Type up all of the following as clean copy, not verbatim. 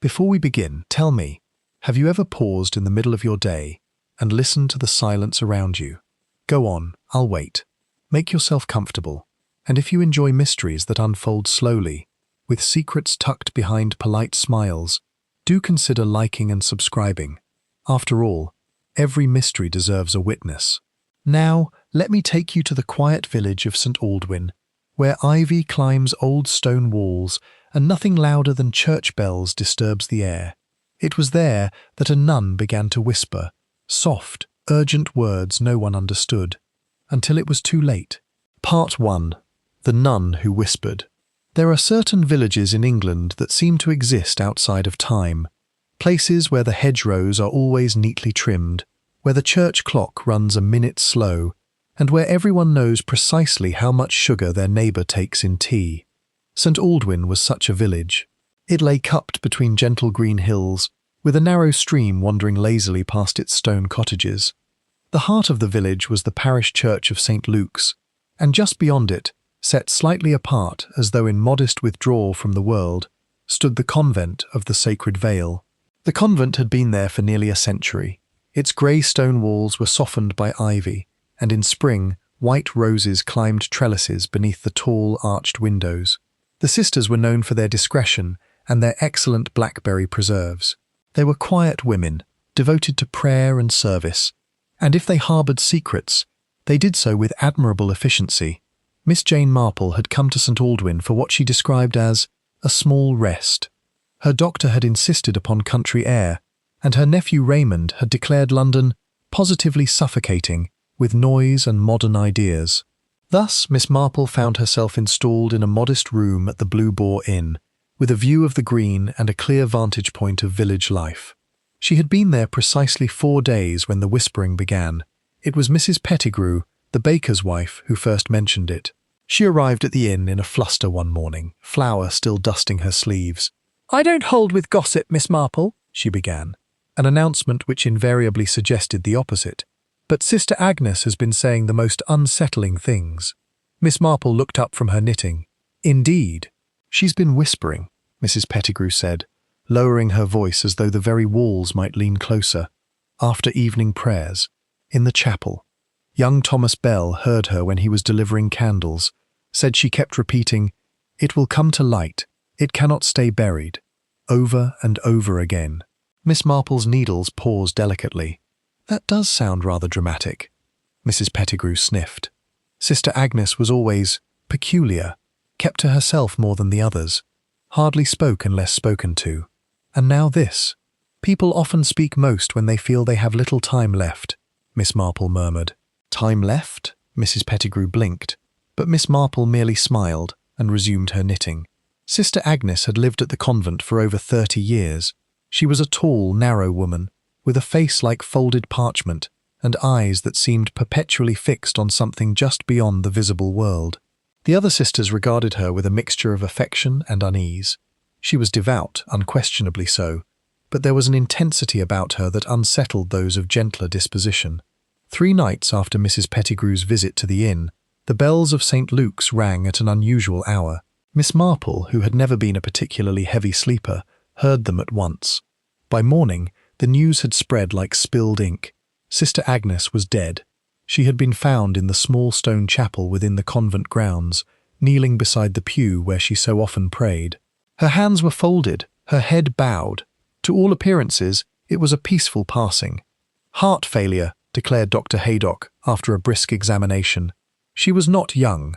Before we begin, tell me, have you ever paused in the middle of your day and listened to the silence around you? Go on, I'll wait. Make yourself comfortable. And if you enjoy mysteries that unfold slowly, with secrets tucked behind polite smiles, do consider liking and subscribing. After all, every mystery deserves a witness. Now, let me take you to the quiet village of St. Aldwyn, where ivy climbs old stone walls and nothing louder than church bells disturbs the air. It was there that a nun began to whisper, soft, urgent words no one understood, until it was too late. Part 1. The Nun Who Whispered. There are certain villages in England that seem to exist outside of time, places where the hedgerows are always neatly trimmed, where the church clock runs a minute slow, and where everyone knows precisely how much sugar their neighbour takes in tea. St. Aldwyn was such a village. It lay cupped between gentle green hills, with a narrow stream wandering lazily past its stone cottages. The heart of the village was the parish church of St. Luke's, and just beyond it, set slightly apart as though in modest withdrawal from the world, stood the convent of the Sacred Veil. The convent had been there for nearly a century. Its grey stone walls were softened by ivy, and in spring, white roses climbed trellises beneath the tall, arched windows. The sisters were known for their discretion and their excellent blackberry preserves. They were quiet women, devoted to prayer and service, and if they harboured secrets, they did so with admirable efficiency. Miss Jane Marple had come to St. Aldwyn for what she described as a small rest. Her doctor had insisted upon country air, and her nephew Raymond had declared London positively suffocating with noise and modern ideas. Thus, Miss Marple found herself installed in a modest room at the Blue Boar Inn, with a view of the green and a clear vantage point of village life. She had been there precisely 4 days when the whispering began. It was Mrs. Pettigrew, the baker's wife, who first mentioned it. She arrived at the inn in a fluster one morning, flour still dusting her sleeves. "I don't hold with gossip, Miss Marple," she began, an announcement which invariably suggested the opposite. "But Sister Agnes has been saying the most unsettling things." Miss Marple looked up from her knitting. "Indeed." "She's been whispering," Mrs. Pettigrew said, lowering her voice as though the very walls might lean closer. "After evening prayers, in the chapel. Young Thomas Bell heard her when he was delivering candles, said she kept repeating, 'It will come to light, it cannot stay buried,' over and over again." Miss Marple's needles paused delicately. "That does sound rather dramatic." Mrs. Pettigrew sniffed. Sister Agnes was always peculiar, kept to herself more than the others, hardly spoke unless spoken to. And now this. "People often speak most when they feel they have little time left," Miss Marple murmured. "Time left?" Mrs. Pettigrew blinked, but Miss Marple merely smiled and resumed her knitting. Sister Agnes had lived at the convent for over 30 years. She was a tall, narrow woman, with a face like folded parchment and eyes that seemed perpetually fixed on something just beyond the visible world. The other sisters regarded her with a mixture of affection and unease. She was devout, unquestionably so, but there was an intensity about her that unsettled those of gentler disposition. 3 nights after Mrs. Pettigrew's visit to the inn, the bells of St. Luke's rang at an unusual hour. Miss Marple, who had never been a particularly heavy sleeper, heard them at once. By morning, the news had spread like spilled ink. Sister Agnes was dead. She had been found in the small stone chapel within the convent grounds, kneeling beside the pew where she so often prayed. Her hands were folded, her head bowed. To all appearances, it was a peaceful passing. "Heart failure," declared Dr. Haydock after a brisk examination. She was not young.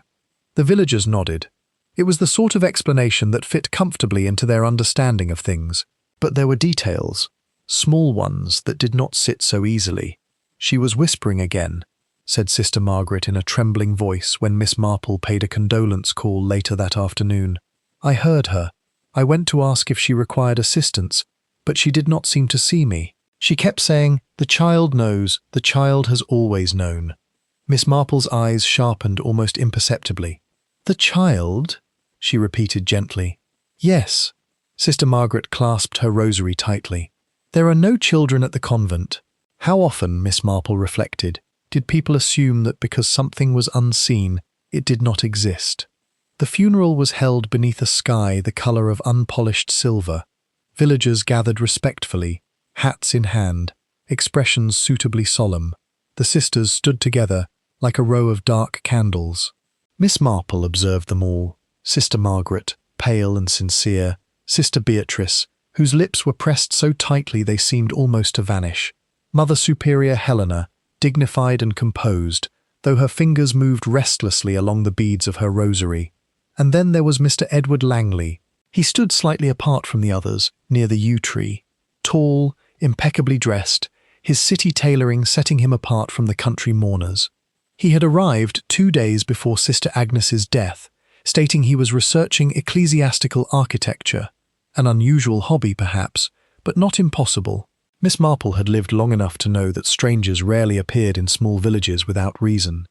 The villagers nodded. It was the sort of explanation that fit comfortably into their understanding of things. But there were details, small ones that did not sit so easily. "She was whispering again," said Sister Margaret in a trembling voice when Miss Marple paid a condolence call later that afternoon. "I heard her. I went to ask if she required assistance, but she did not seem to see me. She kept saying, 'The child knows, the child has always known.'" Miss Marple's eyes sharpened almost imperceptibly. "The child?" she repeated gently. "Yes." Sister Margaret clasped her rosary tightly. "There are no children at the convent." How often, Miss Marple reflected, did people assume that because something was unseen, it did not exist? The funeral was held beneath a sky the colour of unpolished silver. Villagers gathered respectfully, hats in hand, expressions suitably solemn. The sisters stood together like a row of dark candles. Miss Marple observed them all. Sister Margaret, pale and sincere. Sister Beatrice, whose lips were pressed so tightly they seemed almost to vanish. Mother Superior Helena, dignified and composed, though her fingers moved restlessly along the beads of her rosary. And then there was Mr. Edward Langley. He stood slightly apart from the others, near the yew tree. Tall, impeccably dressed, his city tailoring setting him apart from the country mourners. He had arrived 2 days before Sister Agnes's death, stating he was researching ecclesiastical architecture, an unusual hobby perhaps, but not impossible. Miss Marple had lived long enough to know that strangers rarely appeared in small villages without reason.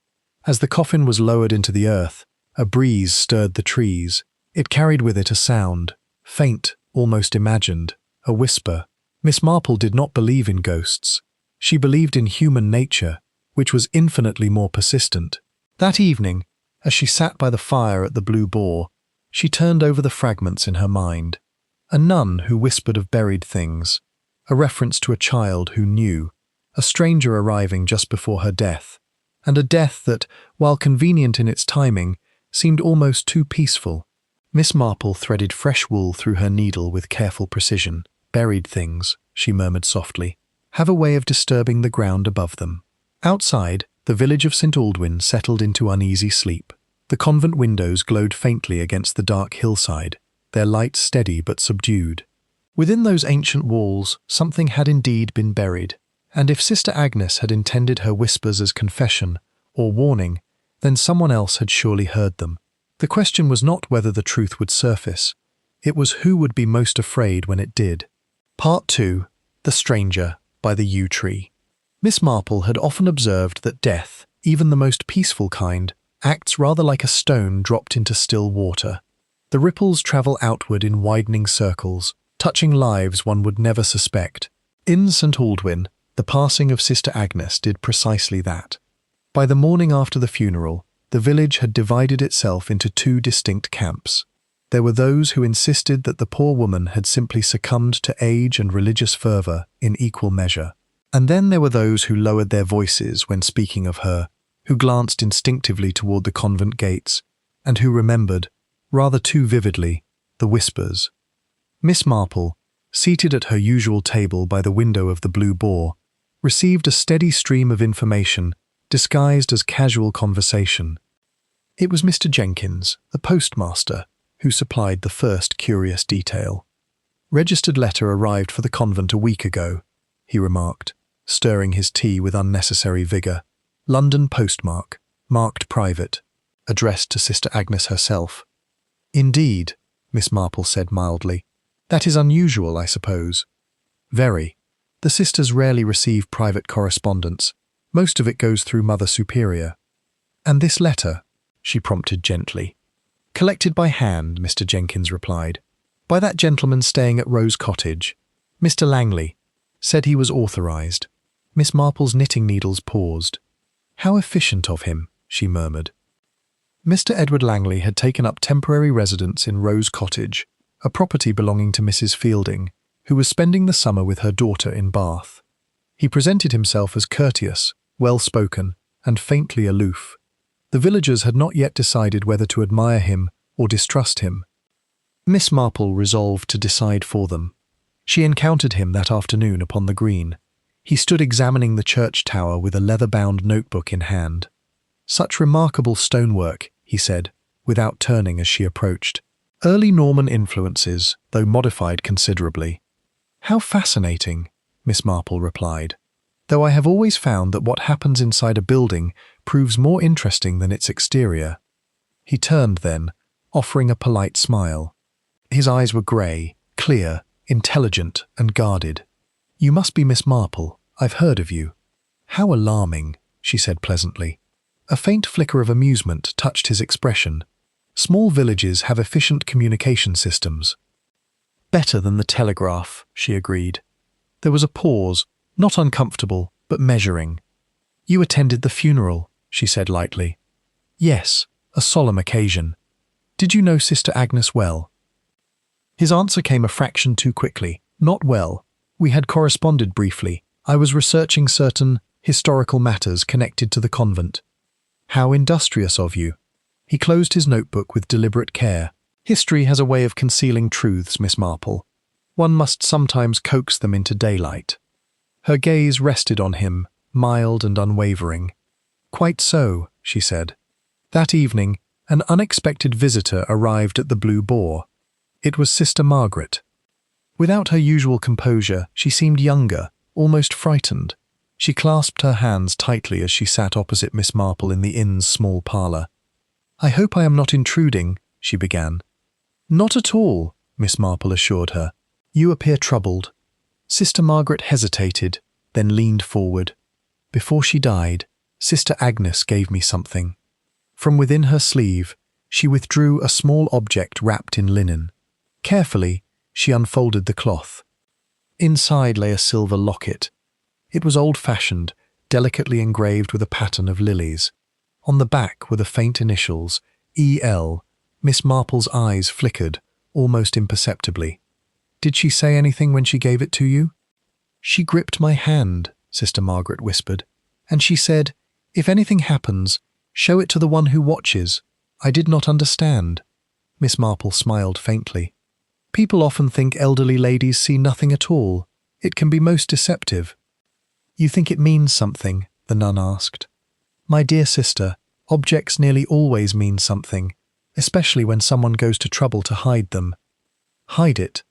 As the coffin was lowered into the earth, a breeze stirred the trees. It carried with it a sound, faint, almost imagined, a whisper. Miss Marple did not believe in ghosts. She believed in human nature, which was infinitely more persistent. That evening, as she sat by the fire at the Blue Boar, she turned over the fragments in her mind. A nun who whispered of buried things, a reference to a child who knew, a stranger arriving just before her death, and a death that, while convenient in its timing, seemed almost too peaceful. Miss Marple threaded fresh wool through her needle with careful precision. Buried things, she murmured softly, have a way of disturbing the ground above them. Outside, the village of St. Aldwyn settled into uneasy sleep. The convent windows glowed faintly against the dark hillside, their light steady but subdued. Within those ancient walls, something had indeed been buried, and if Sister Agnes had intended her whispers as confession or warning, then someone else had surely heard them. The question was not whether the truth would surface, it was who would be most afraid when it did. Part 2. The Stranger, by the Yew Tree. Miss Marple had often observed that death, even the most peaceful kind, acts rather like a stone dropped into still water. The ripples travel outward in widening circles, touching lives one would never suspect. In St. Aldwyn, the passing of Sister Agnes did precisely that. By the morning after the funeral, the village had divided itself into 2 distinct camps. There were those who insisted that the poor woman had simply succumbed to age and religious fervour in equal measure. And then there were those who lowered their voices when speaking of her, who glanced instinctively toward the convent gates, and who remembered, rather too vividly, the whispers. Miss Marple, seated at her usual table by the window of the Blue Boar, received a steady stream of information disguised as casual conversation. It was Mr. Jenkins, the postmaster, who supplied the first curious detail. "Registered letter arrived for the convent a week ago," he remarked, stirring his tea with unnecessary vigour. "London postmark, marked private, addressed to Sister Agnes herself." "Indeed," Miss Marple said mildly. "That is unusual, I suppose." "Very. The sisters rarely receive private correspondence. Most of it goes through Mother Superior." "And this letter?" she prompted gently. "Collected by hand," Mr. Jenkins replied. "By that gentleman staying at Rose Cottage. Mr. Langley. Said he was authorised." Miss Marple's knitting needles paused. "How efficient of him," she murmured. Mr. Edward Langley had taken up temporary residence in Rose Cottage, a property belonging to Mrs. Fielding, who was spending the summer with her daughter in Bath. He presented himself as courteous, well-spoken, and faintly aloof. The villagers had not yet decided whether to admire him or distrust him. Miss Marple resolved to decide for them. She encountered him that afternoon upon the green. He stood examining the church tower with a leather-bound notebook in hand. "Such remarkable stonework," he said, without turning as she approached. "Early Norman influences, though modified considerably." "How fascinating," Miss Marple replied, "though I have always found that what happens inside a building proves more interesting than its exterior." He turned then, offering a polite smile. His eyes were grey, clear, intelligent and guarded. "You must be Miss Marple. I've heard of you." "How alarming," she said pleasantly. A faint flicker of amusement touched his expression. "Small villages have efficient communication systems." "Better than the telegraph," she agreed. There was a pause, not uncomfortable, but measuring. "You attended the funeral," she said lightly. "Yes, a solemn occasion. Did you know Sister Agnes well?" His answer came a fraction too quickly. Not well. We had corresponded briefly. I was researching certain historical matters connected to the convent. How industrious of you. He closed his notebook with deliberate care. History has a way of concealing truths, Miss Marple. One must sometimes coax them into daylight. Her gaze rested on him, mild and unwavering. Quite so, she said. That evening, an unexpected visitor arrived at the Blue Boar. It was Sister Margaret. Without her usual composure, she seemed younger, almost frightened. She clasped her hands tightly as she sat opposite Miss Marple in the inn's small parlour. "I hope I am not intruding," she began. "Not at all," Miss Marple assured her. "You appear troubled." Sister Margaret hesitated, then leaned forward. "Before she died, Sister Agnes gave me something." From within her sleeve, she withdrew a small object wrapped in linen. Carefully, she unfolded the cloth. Inside lay a silver locket. It was old-fashioned, delicately engraved with a pattern of lilies. On the back were the faint initials, E.L. Miss Marple's eyes flickered, almost imperceptibly. "Did she say anything when she gave it to you?" "She gripped my hand," Sister Margaret whispered, "and she said, 'If anything happens, show it to the one who watches.' I did not understand." Miss Marple smiled faintly. "People often think elderly ladies see nothing at all. It can be most deceptive." "You think it means something?" the nun asked. "My dear sister, objects nearly always mean something, especially when someone goes to trouble to hide them." "Hide it?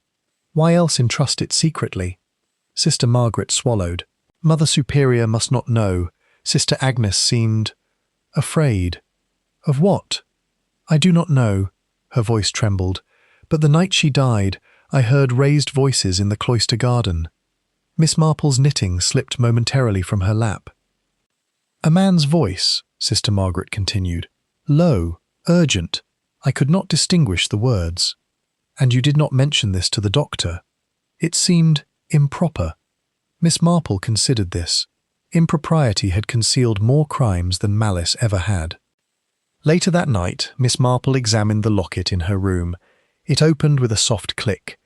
Why else entrust it secretly?" Sister Margaret swallowed. Mother Superior must not know. Sister Agnes seemed afraid. "Of what?" "I do not know." Her voice trembled. "But the night she died, I heard raised voices in the cloister garden." Miss Marple's knitting slipped momentarily from her lap. "A man's voice," Sister Margaret continued. "Low, urgent. I could not distinguish the words. And you did not mention this to the doctor. It seemed improper." Miss Marple considered this. Impropriety had concealed more crimes than malice ever had. Later that night, Miss Marple examined the locket in her room. It opened with a soft click.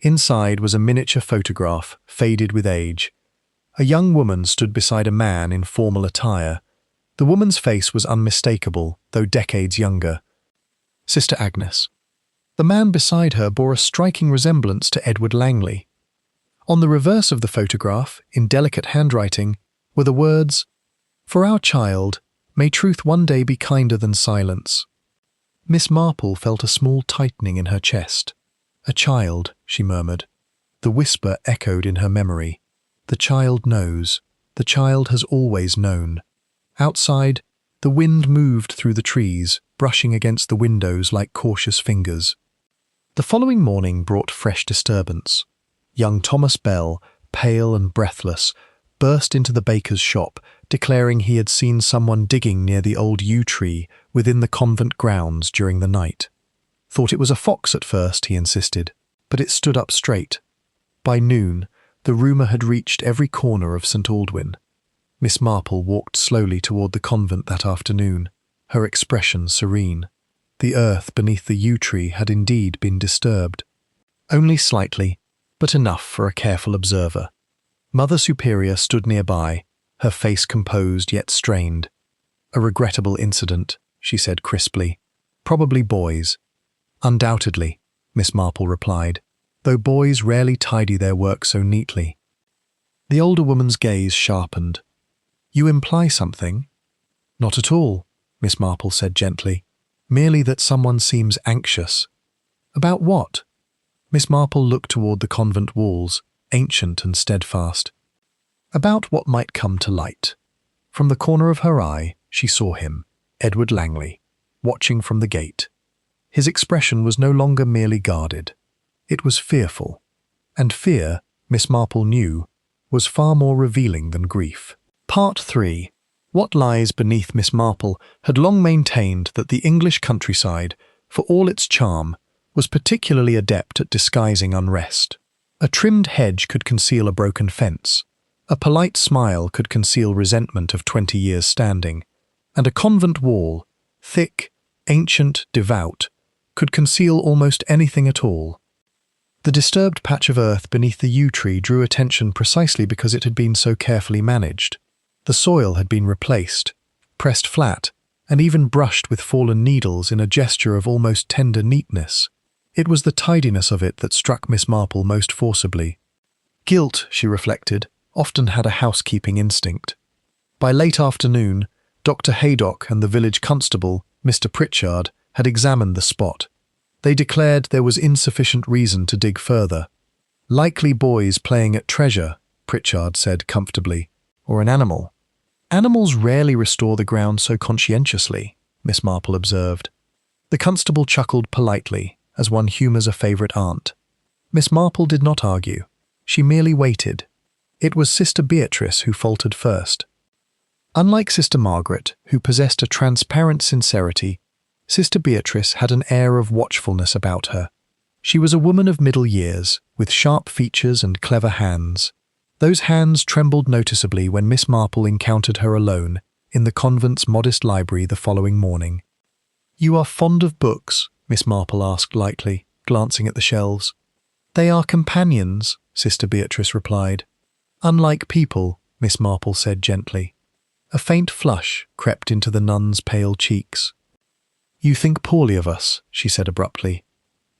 Inside was a miniature photograph, faded with age. A young woman stood beside a man in formal attire. The woman's face was unmistakable, though decades younger. Sister Agnes. The man beside her bore a striking resemblance to Edward Langley. On the reverse of the photograph, in delicate handwriting, were the words, "For our child, may truth one day be kinder than silence." Miss Marple felt a small tightening in her chest. "A child," she murmured. The whisper echoed in her memory. "The child knows. The child has always known." Outside, the wind moved through the trees, brushing against the windows like cautious fingers. The following morning brought fresh disturbance. Young Thomas Bell, pale and breathless, burst into the baker's shop, declaring he had seen someone digging near the old yew tree within the convent grounds during the night. "Thought it was a fox at first," he insisted, "but it stood up straight." By noon, the rumour had reached every corner of St. Aldwyn. Miss Marple walked slowly toward the convent that afternoon, her expression serene. The earth beneath the yew tree had indeed been disturbed. Only slightly, but enough for a careful observer. Mother Superior stood nearby, her face composed yet strained. "A regrettable incident," she said crisply. "Probably boys." "Undoubtedly," Miss Marple replied, though boys rarely tidy their work so neatly. The older woman's gaze sharpened. "You imply something?" "Not at all," Miss Marple said gently. "Merely that someone seems anxious." "About what?" Miss Marple looked toward the convent walls, ancient and steadfast. "About what might come to light." From the corner of her eye, she saw him, Edward Langley, watching from the gate. His expression was no longer merely guarded. It was fearful. And fear, Miss Marple knew, was far more revealing than grief. Part 3. What lies beneath Miss Marple had long maintained that the English countryside, for all its charm, was particularly adept at disguising unrest. A trimmed hedge could conceal a broken fence. A polite smile could conceal resentment of 20 years' standing. And a convent wall, thick, ancient, devout, could conceal almost anything at all. The disturbed patch of earth beneath the yew tree drew attention precisely because it had been so carefully managed. The soil had been replaced, pressed flat, and even brushed with fallen needles in a gesture of almost tender neatness. It was the tidiness of it that struck Miss Marple most forcibly. Guilt, she reflected, often had a housekeeping instinct. By late afternoon, Dr. Haydock and the village constable, Mr. Pritchard, had examined the spot. They declared there was insufficient reason to dig further. Likely boys playing at treasure, Pritchard said comfortably, or an animal. Animals rarely restore the ground so conscientiously, Miss Marple observed. The constable chuckled politely, as one humours a favourite aunt. Miss Marple did not argue. She merely waited. It was Sister Beatrice who faltered first. Unlike Sister Margaret, who possessed a transparent sincerity, Sister Beatrice had an air of watchfulness about her. She was a woman of middle years, with sharp features and clever hands. Those hands trembled noticeably when Miss Marple encountered her alone in the convent's modest library the following morning. "You are fond of books?" Miss Marple asked lightly, glancing at the shelves. "They are companions," Sister Beatrice replied. "Unlike people," Miss Marple said gently. A faint flush crept into the nun's pale cheeks. "You think poorly of us," she said abruptly.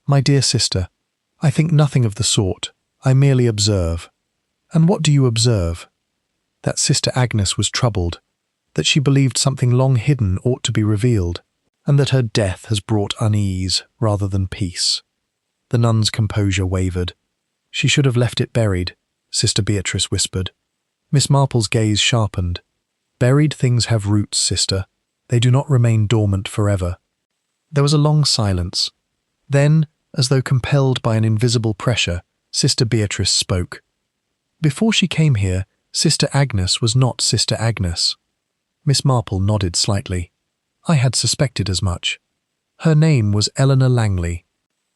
"My dear sister, I think nothing of the sort. I merely observe." "And what do you observe?" That Sister Agnes was troubled, that she believed something long hidden ought to be revealed, and that her death has brought unease rather than peace. The nun's composure wavered. "She should have left it buried," Sister Beatrice whispered. Miss Marple's gaze sharpened. "Buried things have roots, sister. They do not remain dormant forever." There was a long silence. Then, as though compelled by an invisible pressure, Sister Beatrice spoke. "Before she came here, Sister Agnes was not Sister Agnes." Miss Marple nodded slightly. "I had suspected as much. Her name was Eleanor Langley."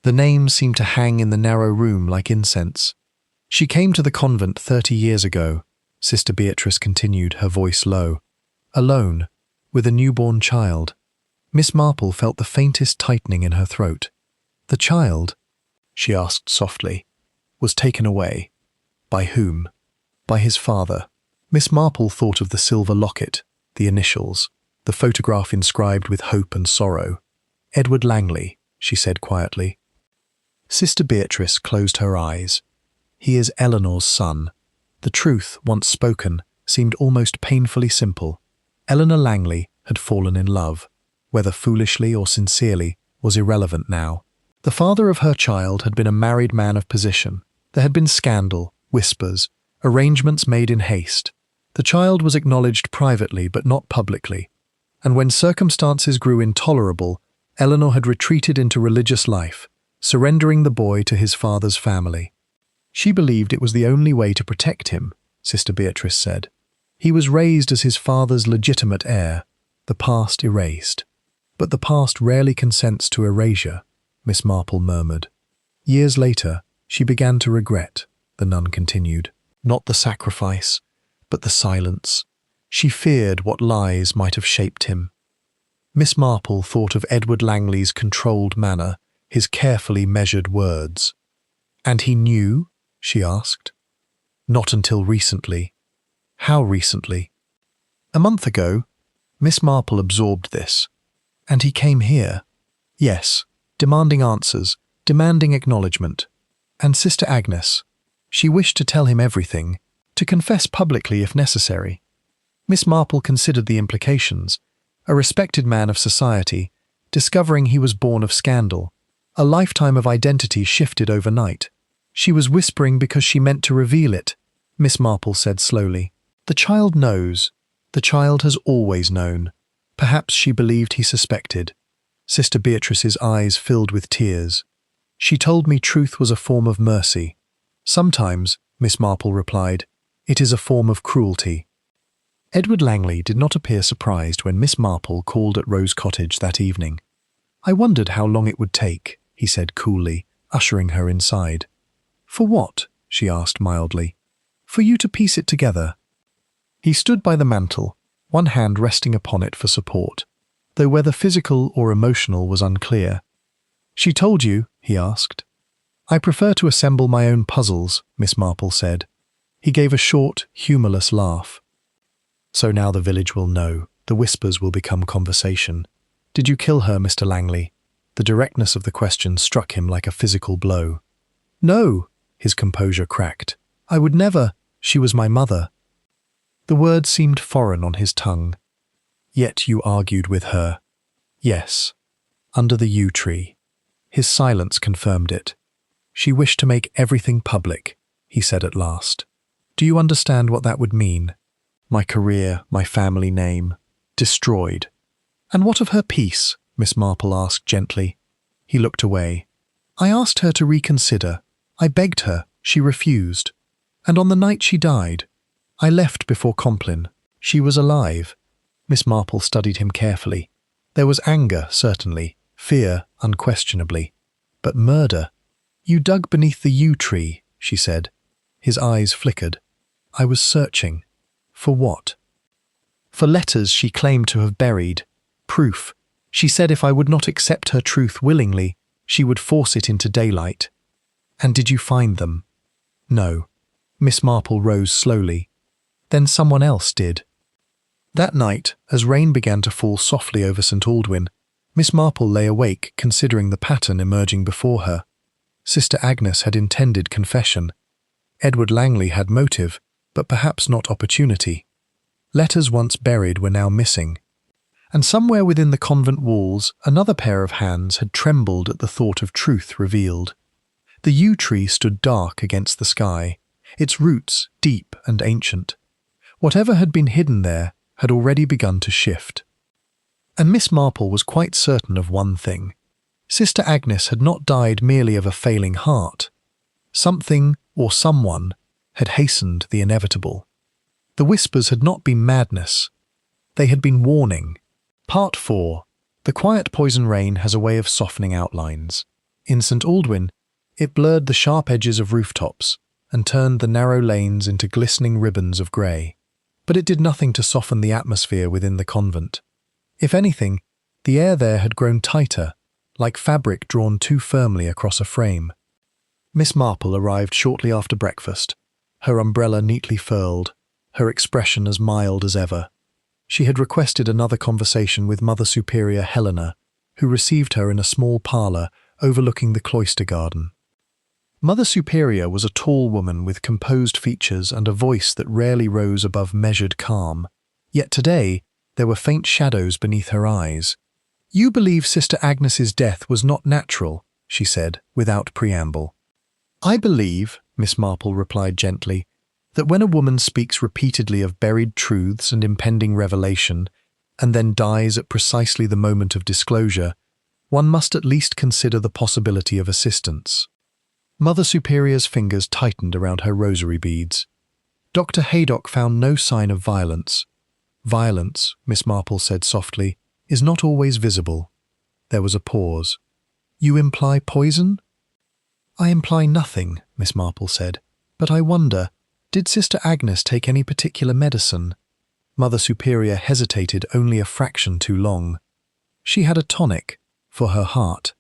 The name seemed to hang in the narrow room like incense. "She came to the convent 30 years ago," Sister Beatrice continued, her voice low. "Alone, with a newborn child." Miss Marple felt the faintest tightening in her throat. "The child," she asked softly, "was taken away. By whom?" "By his father." Miss Marple thought of the silver locket, the initials, the photograph inscribed with hope and sorrow. "Edward Langley," she said quietly. Sister Beatrice closed her eyes. "He is Eleanor's son." The truth, once spoken, seemed almost painfully simple. Eleanor Langley had fallen in love. Whether foolishly or sincerely was irrelevant now. The father of her child had been a married man of position. There had been scandal, whispers, arrangements made in haste. The child was acknowledged privately but not publicly. And when circumstances grew intolerable, Eleanor had retreated into religious life, surrendering the boy to his father's family. She believed it was the only way to protect him, Sister Beatrice said. He was raised as his father's legitimate heir, the past erased. "But the past rarely consents to erasure," Miss Marple murmured. "Years later, she began to regret," the nun continued. "Not the sacrifice, but the silence. She feared what lies might have shaped him." Miss Marple thought of Edward Langley's controlled manner, his carefully measured words. "And he knew?" she asked. "Not until recently." "How recently?" "A month ago." Miss Marple absorbed this. "And he came here?" "Yes, demanding answers, demanding acknowledgement. And Sister Agnes, she wished to tell him everything, to confess publicly if necessary." Miss Marple considered the implications. A respected man of society, discovering he was born of scandal. A lifetime of identity shifted overnight. "She was whispering because she meant to reveal it," Miss Marple said slowly. "The child knows. The child has always known. Perhaps she believed he suspected." Sister Beatrice's eyes filled with tears. "She told me truth was a form of mercy." "Sometimes," Miss Marple replied, "it is a form of cruelty." Edward Langley did not appear surprised when Miss Marple called at Rose Cottage that evening. "I wondered how long it would take," he said coolly, ushering her inside. "For what?" she asked mildly. "For you to piece it together." He stood by the mantel, one hand resting upon it for support, though whether physical or emotional was unclear. "She told you?" he asked. "I prefer to assemble my own puzzles," Miss Marple said. He gave a short, humourless laugh. "So now the village will know. The whispers will become conversation. Did you kill her, Mr. Langley?" The directness of the question struck him like a physical blow. "No," his composure cracked. "I would never. She was my mother." The word seemed foreign on his tongue. "Yet you argued with her." "Yes. Under the yew tree." His silence confirmed it. "She wished to make everything public," he said at last. "Do you understand what that would mean? My career, my family name, destroyed." "And what of her peace?" Miss Marple asked gently. He looked away. "I asked her to reconsider. I begged her. She refused. And on the night she died, I left before Compline. She was alive." Miss Marple studied him carefully. There was anger, certainly, fear, unquestionably. But murder? "You dug beneath the yew tree," she said. His eyes flickered. "I was searching." "For what?" "For letters she claimed to have buried. Proof. She said if I would not accept her truth willingly, she would force it into daylight." "And did you find them?" "No." Miss Marple rose slowly. "Then someone else did." That night, as rain began to fall softly over St. Aldwyn, Miss Marple lay awake considering the pattern emerging before her. Sister Agnes had intended confession. Edward Langley had motive, but perhaps not opportunity. Letters once buried were now missing. And somewhere within the convent walls, another pair of hands had trembled at the thought of truth revealed. The yew tree stood dark against the sky, its roots deep and ancient. Whatever had been hidden there had already begun to shift. And Miss Marple was quite certain of one thing. Sister Agnes had not died merely of a failing heart. Something, or someone, had hastened the inevitable. The whispers had not been madness. They had been warning. Part 4. The quiet poison rain has a way of softening outlines. In St. Aldwyn, it blurred the sharp edges of rooftops and turned the narrow lanes into glistening ribbons of grey. But it did nothing to soften the atmosphere within the convent. If anything, the air there had grown tighter, like fabric drawn too firmly across a frame. Miss Marple arrived shortly after breakfast, her umbrella neatly furled, her expression as mild as ever. She had requested another conversation with Mother Superior Helena, who received her in a small parlour overlooking the cloister garden. Mother Superior was a tall woman with composed features and a voice that rarely rose above measured calm. Yet today, there were faint shadows beneath her eyes. "You believe Sister Agnes's death was not natural," she said, without preamble. "I believe," Miss Marple replied gently, "that when a woman speaks repeatedly of buried truths and impending revelation, and then dies at precisely the moment of disclosure, one must at least consider the possibility of assistance." Mother Superior's fingers tightened around her rosary beads. "Dr. Haydock found no sign of violence." "Violence," Miss Marple said softly, "is not always visible." There was a pause. "You imply poison?" "I imply nothing," Miss Marple said, "but I wonder, did Sister Agnes take any particular medicine?" Mother Superior hesitated only a fraction too long. "She had a tonic, for her heart."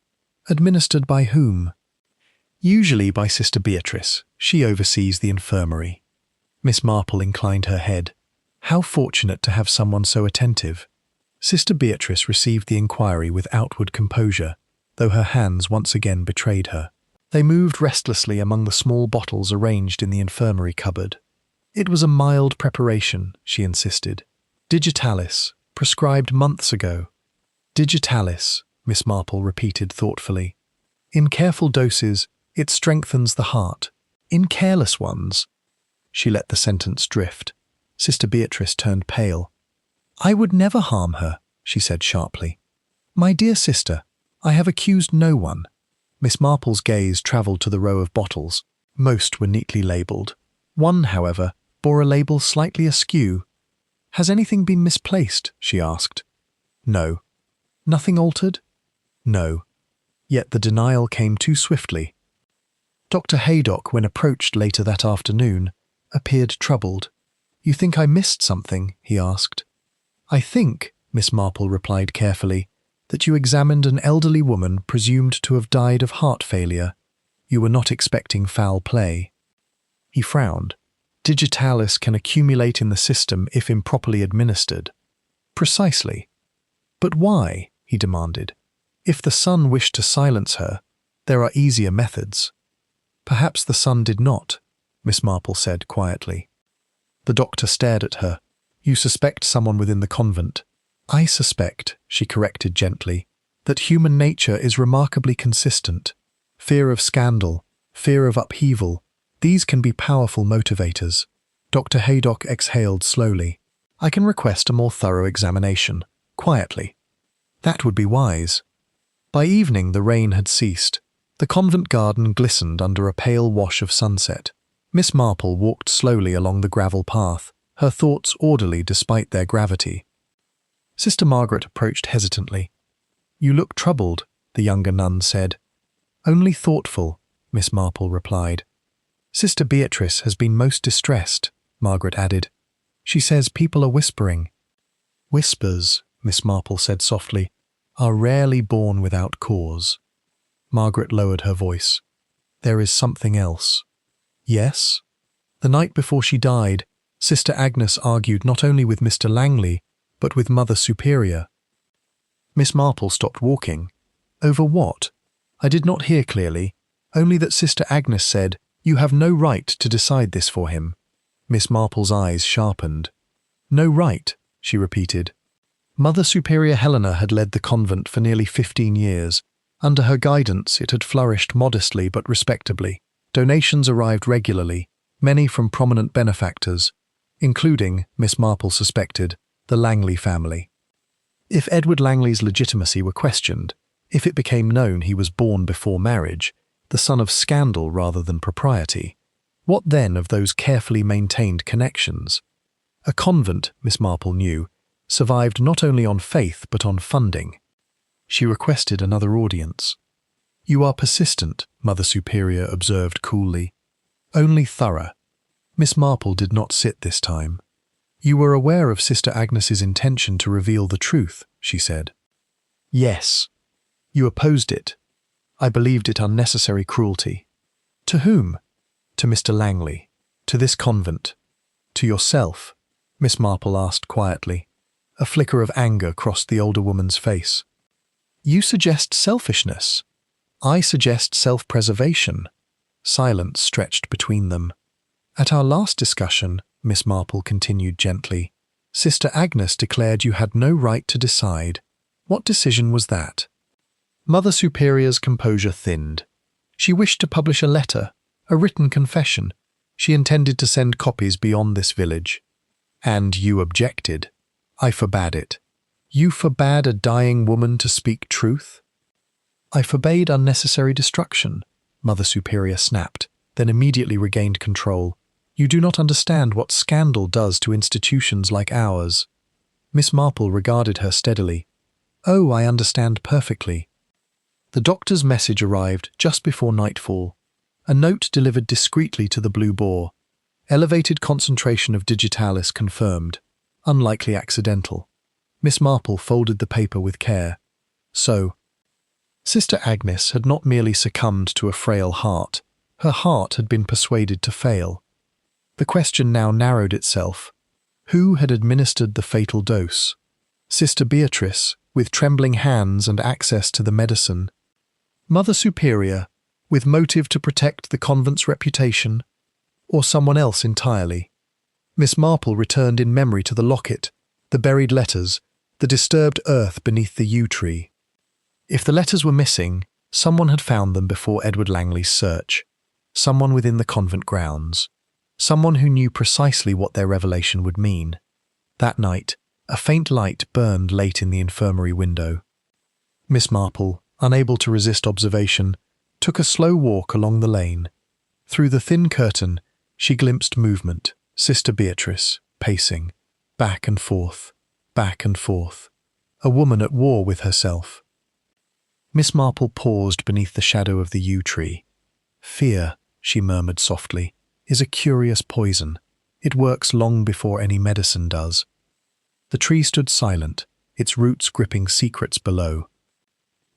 "Administered by whom?" "Usually by Sister Beatrice. She oversees the infirmary." Miss Marple inclined her head. How fortunate to have someone so attentive. Sister Beatrice received the inquiry with outward composure, though her hands once again betrayed her. They moved restlessly among the small bottles arranged in the infirmary cupboard. "It was a mild preparation," she insisted. "Digitalis, prescribed months ago." "Digitalis," Miss Marple repeated thoughtfully. "In careful doses, it strengthens the heart. In careless ones—" She let the sentence drift. Sister Beatrice turned pale. "I would never harm her," she said sharply. "My dear sister, I have accused no one." Miss Marple's gaze travelled to the row of bottles. Most were neatly labelled. One, however, bore a label slightly askew. "Has anything been misplaced?" she asked. "No." "Nothing altered?" "No." Yet the denial came too swiftly. Dr. Haydock, when approached later that afternoon, appeared troubled. "You think I missed something?" he asked. "I think," Miss Marple replied carefully, "that you examined an elderly woman presumed to have died of heart failure. You were not expecting foul play. He frowned. Digitalis can accumulate in the system if improperly administered. Precisely. But why? He demanded. If the son wished to silence her, there are easier methods. Perhaps the son did not, Miss Marple said quietly. The doctor stared at her. You suspect someone within the convent. I suspect, she corrected gently, that human nature is remarkably consistent. Fear of scandal, fear of upheaval, these can be powerful motivators. Dr. Haydock exhaled slowly. I can request a more thorough examination, quietly. That would be wise. By evening the rain had ceased. The convent garden glistened under a pale wash of sunset. Miss Marple walked slowly along the gravel path, her thoughts orderly despite their gravity. Sister Margaret approached hesitantly. You look troubled, the younger nun said. Only thoughtful, Miss Marple replied. Sister Beatrice has been most distressed, Margaret added. She says people are whispering. Whispers, Miss Marple said softly, are rarely born without cause. Margaret lowered her voice. There is something else. Yes? The night before she died, Sister Agnes argued not only with Mr. Langley, but with Mother Superior. Miss Marple stopped walking. Over what? I did not hear clearly, only that Sister Agnes said, You have no right to decide this for him. Miss Marple's eyes sharpened. No right, she repeated. Mother Superior Helena had led the convent for nearly 15 years. Under her guidance, it had flourished modestly but respectably. Donations arrived regularly, many from prominent benefactors, including, Miss Marple suspected, the Langley family. If Edward Langley's legitimacy were questioned, if it became known he was born before marriage, the son of scandal rather than propriety, what then of those carefully maintained connections? A convent, Miss Marple knew, survived not only on faith but on funding. She requested another audience. You are persistent, Mother Superior observed coolly. Only thorough. Miss Marple did not sit this time. You were aware of Sister Agnes's intention to reveal the truth, she said. Yes. You opposed it. I believed it unnecessary cruelty. To whom? To Mr. Langley. To this convent. To yourself, Miss Marple asked quietly. A flicker of anger crossed the older woman's face. You suggest selfishness. I suggest self-preservation. Silence stretched between them. At our last discussion, Miss Marple continued gently, Sister Agnes declared you had no right to decide. What decision was that? Mother Superior's composure thinned. She wished to publish a letter, a written confession. She intended to send copies beyond this village. And you objected. I forbade it. You forbade a dying woman to speak truth? I forbade unnecessary destruction, Mother Superior snapped, then immediately regained control. You do not understand what scandal does to institutions like ours. Miss Marple regarded her steadily. Oh, I understand perfectly. The doctor's message arrived just before nightfall. A note delivered discreetly to the Blue Boar. Elevated concentration of digitalis confirmed. Unlikely accidental. Miss Marple folded the paper with care. So, Sister Agnes had not merely succumbed to a frail heart. Her heart had been persuaded to fail. The question now narrowed itself. Who had administered the fatal dose? Sister Beatrice, with trembling hands and access to the medicine. Mother Superior, with motive to protect the convent's reputation. Or someone else entirely. Miss Marple returned in memory to the locket, the buried letters, the disturbed earth beneath the yew tree. If the letters were missing, someone had found them before Edward Langley's search. Someone within the convent grounds. Someone who knew precisely what their revelation would mean. That night, a faint light burned late in the infirmary window. Miss Marple, unable to resist observation, took a slow walk along the lane. Through the thin curtain, she glimpsed movement, Sister Beatrice, pacing, back and forth, a woman at war with herself. Miss Marple paused beneath the shadow of the yew tree. Fear, she murmured softly, is a curious poison. It works long before any medicine does. The tree stood silent, its roots gripping secrets below.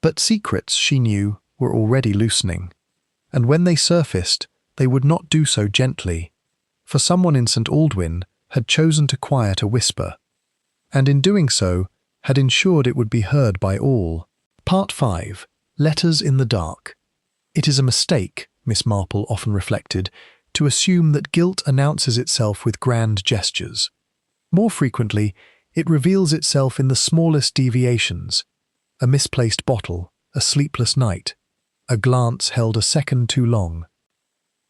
But secrets, she knew, were already loosening. and when they surfaced, they would not do so gently, for someone in St. Aldwyn had chosen to quiet a whisper, and in doing so, had ensured it would be heard by all. Part 5. Letters in the Dark. It is a mistake, Miss Marple often reflected, to assume that guilt announces itself with grand gestures. More frequently, it reveals itself in the smallest deviations: a misplaced bottle, a sleepless night, a glance held a second too long.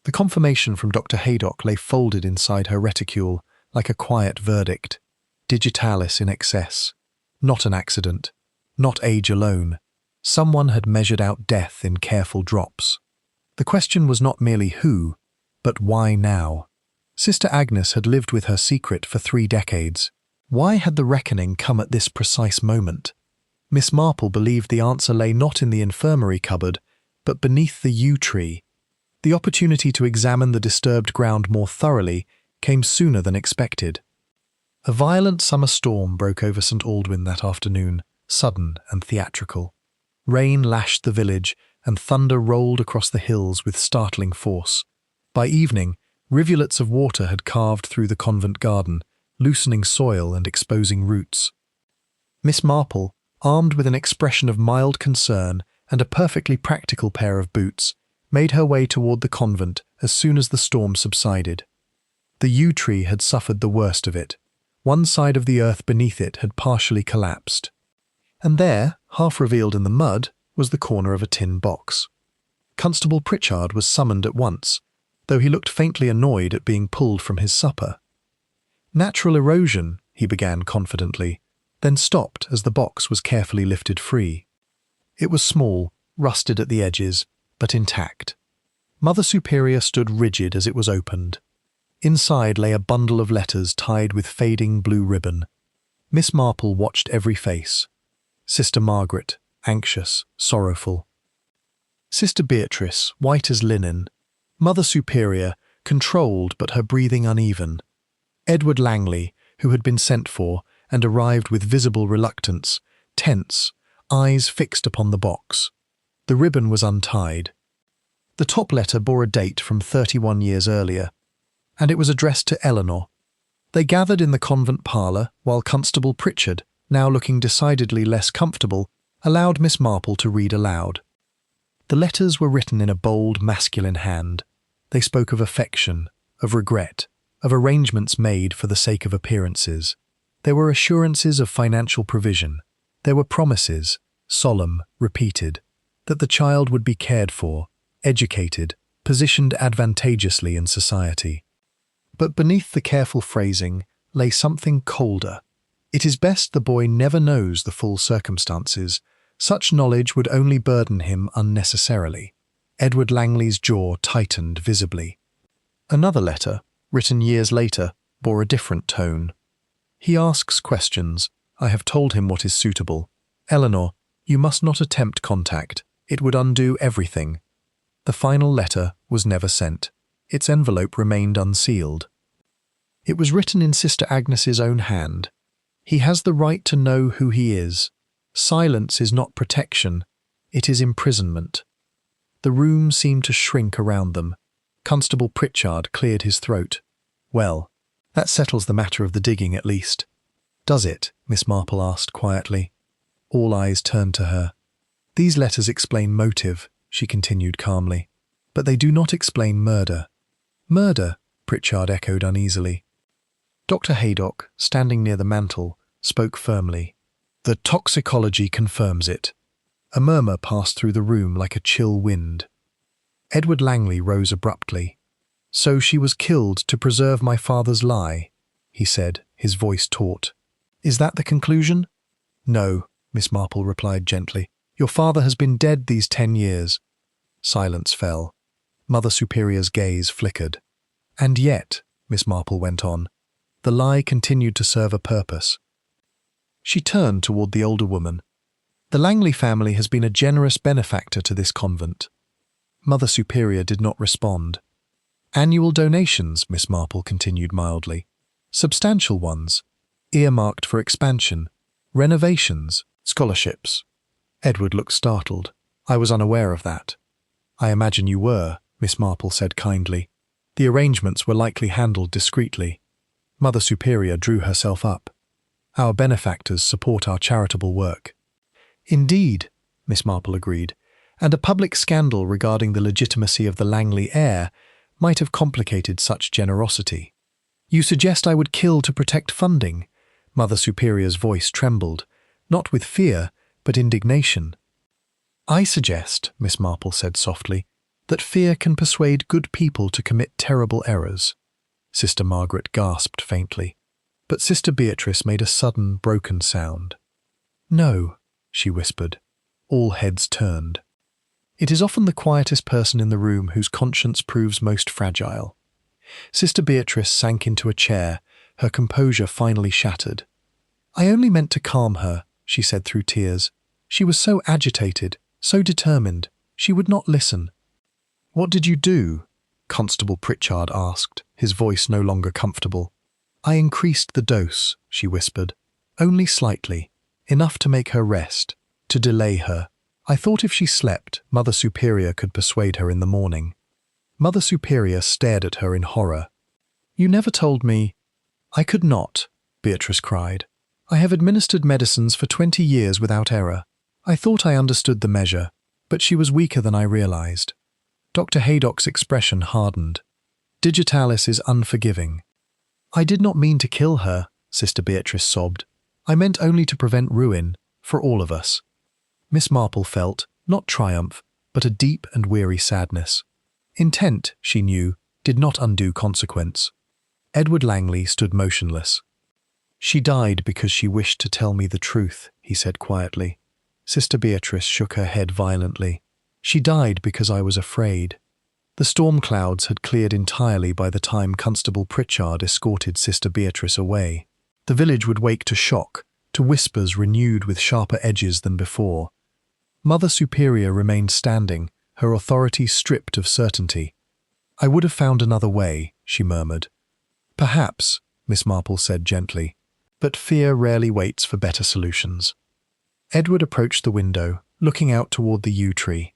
The confirmation from Dr. Haydock lay folded inside her reticule like a quiet verdict: digitalis in excess. Not an accident, not age alone. Someone had measured out death in careful drops. The question was not merely who, but why now? Sister Agnes had lived with her secret for 3 decades. Why had the reckoning come at this precise moment? Miss Marple believed the answer lay not in the infirmary cupboard, but beneath the yew tree. The opportunity to examine the disturbed ground more thoroughly came sooner than expected. A violent summer storm broke over St. Aldwyn that afternoon, sudden and theatrical. Rain lashed the village, and thunder rolled across the hills with startling force. By evening, rivulets of water had carved through the convent garden, loosening soil and exposing roots. Miss Marple, armed with an expression of mild concern and a perfectly practical pair of boots, made her way toward the convent as soon as the storm subsided. The yew tree had suffered the worst of it. One side of the earth beneath it had partially collapsed. And there, half revealed in the mud, was the corner of a tin box. Constable Pritchard was summoned at once, though he looked faintly annoyed at being pulled from his supper. "Natural erosion," he began confidently, then stopped as the box was carefully lifted free. It was small, rusted at the edges, but intact. Mother Superior stood rigid as it was opened. Inside lay a bundle of letters tied with fading blue ribbon. Miss Marple watched every face. Sister Margaret, anxious, sorrowful. Sister Beatrice, white as linen. Mother Superior, controlled but her breathing uneven. Edward Langley, who had been sent for and arrived with visible reluctance, tense, eyes fixed upon the box. The ribbon was untied. The top letter bore a date from 31 years earlier, and it was addressed to Eleanor. They gathered in the convent parlour while Constable Pritchard, now looking decidedly less comfortable, allowed Miss Marple to read aloud. The letters were written in a bold, masculine hand. They spoke of affection, of regret, of arrangements made for the sake of appearances. There were assurances of financial provision. There were promises, solemn, repeated, that the child would be cared for, educated, positioned advantageously in society. But beneath the careful phrasing lay something colder. It is best the boy never knows the full circumstances. Such knowledge would only burden him unnecessarily. Edward Langley's jaw tightened visibly. Another letter, written years later, bore a different tone. He asks questions. I have told him what is suitable. Eleanor, you must not attempt contact. It would undo everything. The final letter was never sent. Its envelope remained unsealed. It was written in Sister Agnes's own hand. He has the right to know who he is. Silence is not protection, it is imprisonment. The room seemed to shrink around them. Constable Pritchard cleared his throat. Well, that settles the matter of the digging at least. Does it? Miss Marple asked quietly. All eyes turned to her. These letters explain motive, she continued calmly, but they do not explain murder. Murder? Pritchard echoed uneasily. Dr. Haydock, standing near the mantel, spoke firmly. The toxicology confirms it. A murmur passed through the room like a chill wind. Edward Langley rose abruptly. So she was killed to preserve my father's lie, he said, his voice taut. Is that the conclusion? No, Miss Marple replied gently. Your father has been dead these 10 years. Silence fell. Mother Superior's gaze flickered. And yet, Miss Marple went on, the lie continued to serve a purpose. She turned toward the older woman. The Langley family has been a generous benefactor to this convent. Mother Superior did not respond. Annual donations, Miss Marple continued mildly. Substantial ones, earmarked for expansion, renovations, scholarships. Edward looked startled. I was unaware of that. I imagine you were, Miss Marple said kindly. The arrangements were likely handled discreetly. Mother Superior drew herself up. Our benefactors support our charitable work. Indeed, Miss Marple agreed, and a public scandal regarding the legitimacy of the Langley heir might have complicated such generosity. You suggest I would kill to protect funding? Mother Superior's voice trembled, not with fear, but indignation. I suggest, Miss Marple said softly, that fear can persuade good people to commit terrible errors. Sister Margaret gasped faintly, but Sister Beatrice made a sudden, broken sound. No, she whispered. All heads turned. It is often the quietest person in the room whose conscience proves most fragile. Sister Beatrice sank into a chair, her composure finally shattered. I only meant to calm her, she said through tears. She was so agitated, so determined. She would not listen. What did you do? Constable Pritchard asked, his voice no longer comfortable. I increased the dose, she whispered. Only slightly, enough to make her rest, to delay her. I thought if she slept, Mother Superior could persuade her in the morning. Mother Superior stared at her in horror. You never told me. I could not, Beatrice cried. I have administered medicines for 20 years without error. I thought I understood the measure, but she was weaker than I realized. Dr. Haydock's expression hardened. Digitalis is unforgiving. I did not mean to kill her, Sister Beatrice sobbed. I meant only to prevent ruin, for all of us. Miss Marple felt, not triumph, but a deep and weary sadness. Intent, she knew, did not undo consequence. Edward Langley stood motionless. She died because she wished to tell me the truth, he said quietly. Sister Beatrice shook her head violently. She died because I was afraid. The storm clouds had cleared entirely by the time Constable Pritchard escorted Sister Beatrice away. The village would wake to shock, to whispers renewed with sharper edges than before. Mother Superior remained standing, her authority stripped of certainty. I would have found another way, she murmured. Perhaps, Miss Marple said gently, but fear rarely waits for better solutions. Edward approached the window, looking out toward the yew tree.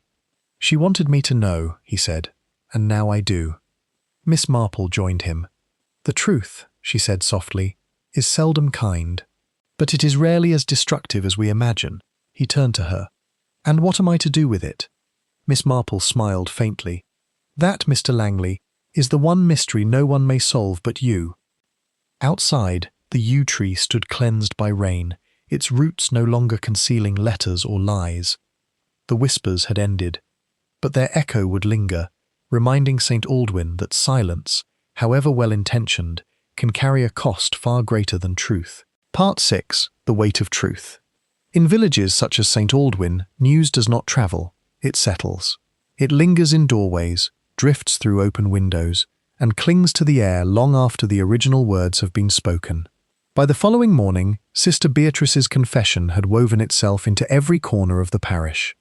She wanted me to know, he said, and now I do. Miss Marple joined him. The truth, she said softly, is seldom kind, but it is rarely as destructive as we imagine. He turned to her. And what am I to do with it? Miss Marple smiled faintly. That, Mr. Langley, is the one mystery no one may solve but you. Outside, the yew tree stood cleansed by rain, its roots no longer concealing letters or lies. The whispers had ended, but their echo would linger, reminding St. Aldwyn that silence, however well-intentioned, can carry a cost far greater than truth. Part 6. The Weight of Truth. In villages such as St. Aldwyn, news does not travel, it settles. It lingers in doorways, drifts through open windows, and clings to the air long after the original words have been spoken. By the following morning, Sister Beatrice's confession had woven itself into every corner of the parish.